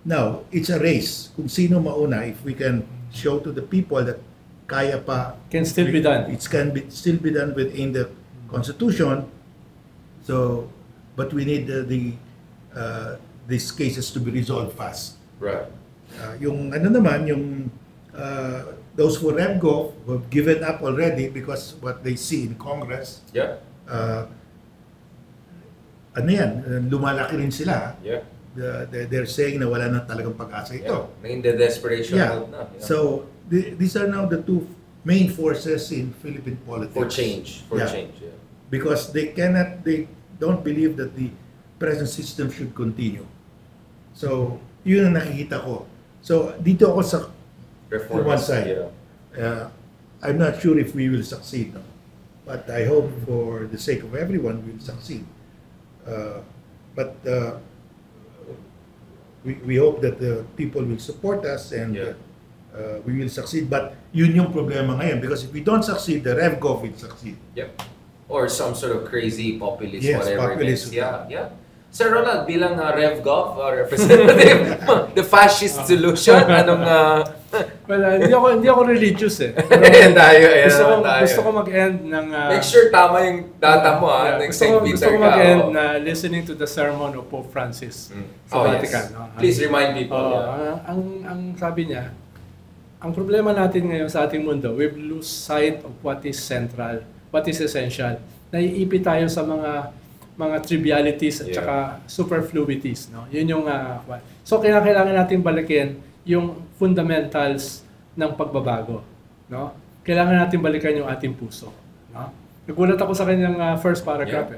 B: now, it's a race. Kung sino mauna, if we can show to the people that kaya pa.
C: Can still be done.
B: It can still be done within the Constitution. So, but we need these cases to be resolved fast.
A: Right.
B: Yung those for RevGov have given up already because what they see in Congress.
A: Yeah.
B: Lumalaki rin sila.
A: Yeah.
B: They're saying na wala na talagang pag-asa ito.
A: In the desperation mode na. Yeah.
B: So, these are now the two main forces in Philippine politics.
A: For change. Yeah.
B: Because they don't believe that the present system should continue. So, yun ang nakikita ko. So, dito ako sa one side. Yeah. I'm not sure if we will succeed. No? But I hope for the sake of everyone, we will succeed. But we hope that the people will support us and we will succeed. But yun yung problema ngayon. Because if we don't succeed, the RevGov will succeed.
A: Yep. Or some sort of crazy populist,
B: whatever
A: it is. Yeah. Sir Ronald, bilang RevGov representative, the fascist solution, anong...
C: Well, hindi ako religious eh. Gusto ko mag-end ng...
A: Make sure tama yung data mo
C: Gusto ko mag-end na listening to the sermon of Pope Francis sa Vatican.
A: Yes. Please remind people.
C: Ang sabi niya, ang problema natin ngayon sa ating mundo, we've lost sight of what is central, what is essential. Naiipit tayo sa mga trivialities at saka superfluities, no? Yun yung so kailangan nating balikin yung fundamentals ng pagbabago, no? Kailangan natin balikan yung ating puso, no? Nagulat ako sa kanyang first paragraph.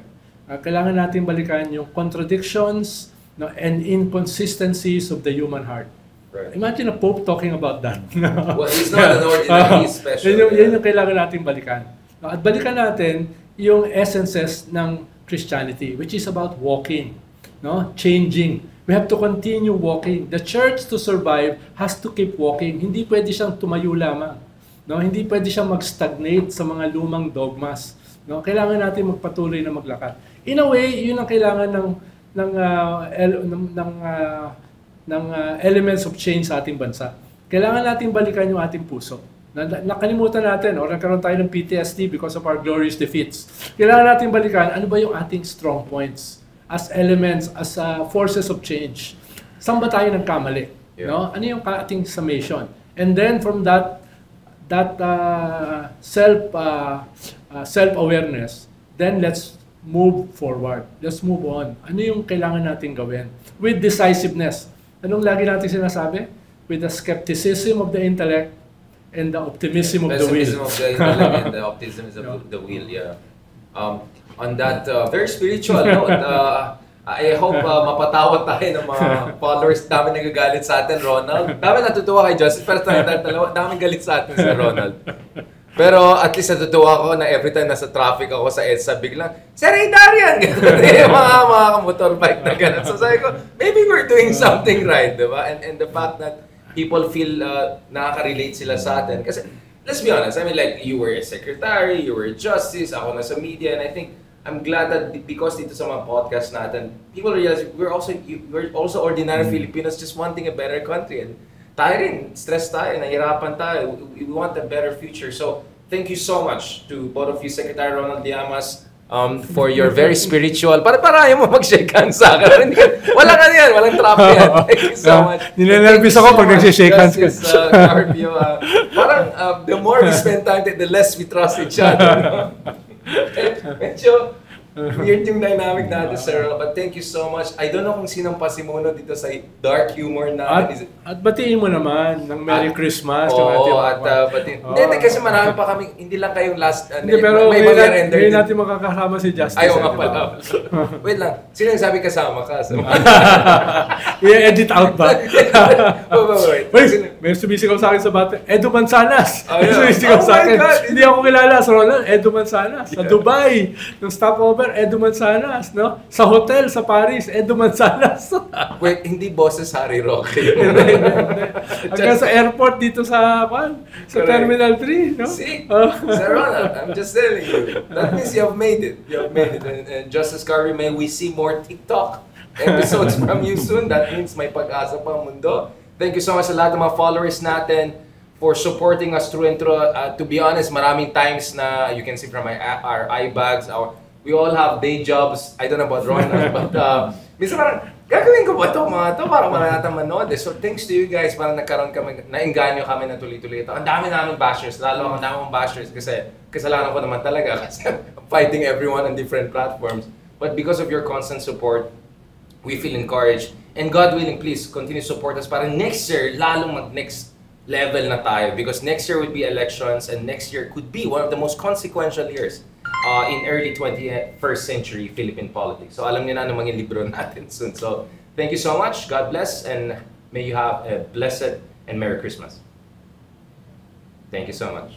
C: Kailangan natin balikan yung contradictions, no, and inconsistencies of the human heart.
A: Right.
C: Imagine a Pope talking about that.
A: Well, he's not an ordinary, he's special.
C: Yun yung kailangan natin balikan. At balikan natin yung essences ng Christianity, which is about walking, no? Changing. We have to continue walking. The church to survive has to keep walking. Hindi pwede siyang tumayo lamang. No? Hindi pwede siyang mag-stagnate sa mga lumang dogmas. No? Kailangan natin magpatuloy na maglakad. In a way, yun ang kailangan ng elements of change sa ating bansa. Kailangan natin balikan yung ating puso. Nakalimutan natin, o nagkaroon tayo ng PTSD because of our glorious defeats. Kailangan natin balikan, ano ba yung ating strong points as elements, as forces of change. Saan ba tayo nagkamali? No? Ano yung ating summation? And then from that self-awareness, then let's move forward. Let's move on. Ano yung kailangan natin gawin? With decisiveness. Anong lagi natin sinasabi? With the skepticism of the intellect and the optimism of the will.
A: Pessimism of the intellect and the optimism of the will, yeah. On that very spiritual note, I hope mapatawad tayo ng mga followers. Dami nagagalit sa atin, Ronald. Dami natutuwa kay Justice, pero dami galit sa atin si Ronald. Pero at least natutuwa ako na every time nasa traffic ako sa EDSA, biglang, Sir Ray Darian! mga motorbike na gano'n. So sabi ko, maybe we're doing something right, diba? And the fact that people feel nakaka-relate sila sa atin. Kasi, let's be honest, I mean, like, you were a secretary, you were a justice, ako na sa media, and I think, I'm glad that because dito sa mga podcast natin, people realize we're also ordinary Filipinos just wanting a better country. And tayo rin, stress tayo, nahirapan tayo. We want a better future. So, thank you so much to both of you, Secretary Ronald Llamas, for your very spiritual. Para ayaw mo mag-shake hands sa akin. Walang ano yan, walang trap yan. Thank you so much.
C: Nilalabis ako pag nag-shake hands ka.
A: Carpio, parang the more we spend time, the less we trust each other. No? Medyo weird yung dynamic natin, sir. But thank you so much. I don't know kung sinong pasimuno dito sa dark humor natin.
C: At batiin mo naman ng Merry Christmas.
A: Oo, at batiin. Hindi, kasi marami pa kami, hindi lang kayong last,
C: hindi, pero
A: may mag-render din.
C: Hindi natin makakasama si Justice.
A: Ayaw nga pala. Wait lang, sino yung sabi kasama ka?
C: I-edit out ba?
A: Wait.
C: May sumisigaw sa akin sa bata, Edu Manzanas.
A: Oh, yeah.
C: Sumisigaw sa akin.
A: God.
C: Hindi ako kilala sa Ronald, Edu Manzanas. Sa Dubai, yung stopover, Edu Manzanas. No? Sa hotel, sa Paris, Edu Manzanas.
A: Wait, hindi bosses Harry Roque.
C: Hanggang sa airport dito sa Terminal 3. No?
A: See? Sir Ronald, I'm just telling you. That means you have made it. You have made it. And Justice Carvey, may we see more TikTok episodes from you soon. That means may pag-asa pa ang mundo. Thank you so much sa lahat ng mga followers natin for supporting us through and through. To be honest, maraming times na you can see from our eye bags, we all have day jobs. I don't know about Ronald, but minsan parang, gagawin ko ba ito mga ito? Parang maranatang manood. So thanks to you guys, parang nagkaroon kami, nainganyo kami na tuloy-tuloy ito. Ang dami namin bashers, lalo ang dami mong bashers kasi kasalanan ko naman talaga kasi I'm fighting everyone on different platforms. But because of your constant support, we feel encouraged. And God willing, please continue to support us para next year, lalong mag-next level na tayo. Because next year would be elections and next year could be one of the most consequential years in early 21st century Philippine politics. So alam niyo na ano maging libro natin soon. So thank you so much. God bless and may you have a blessed and Merry Christmas. Thank you so much.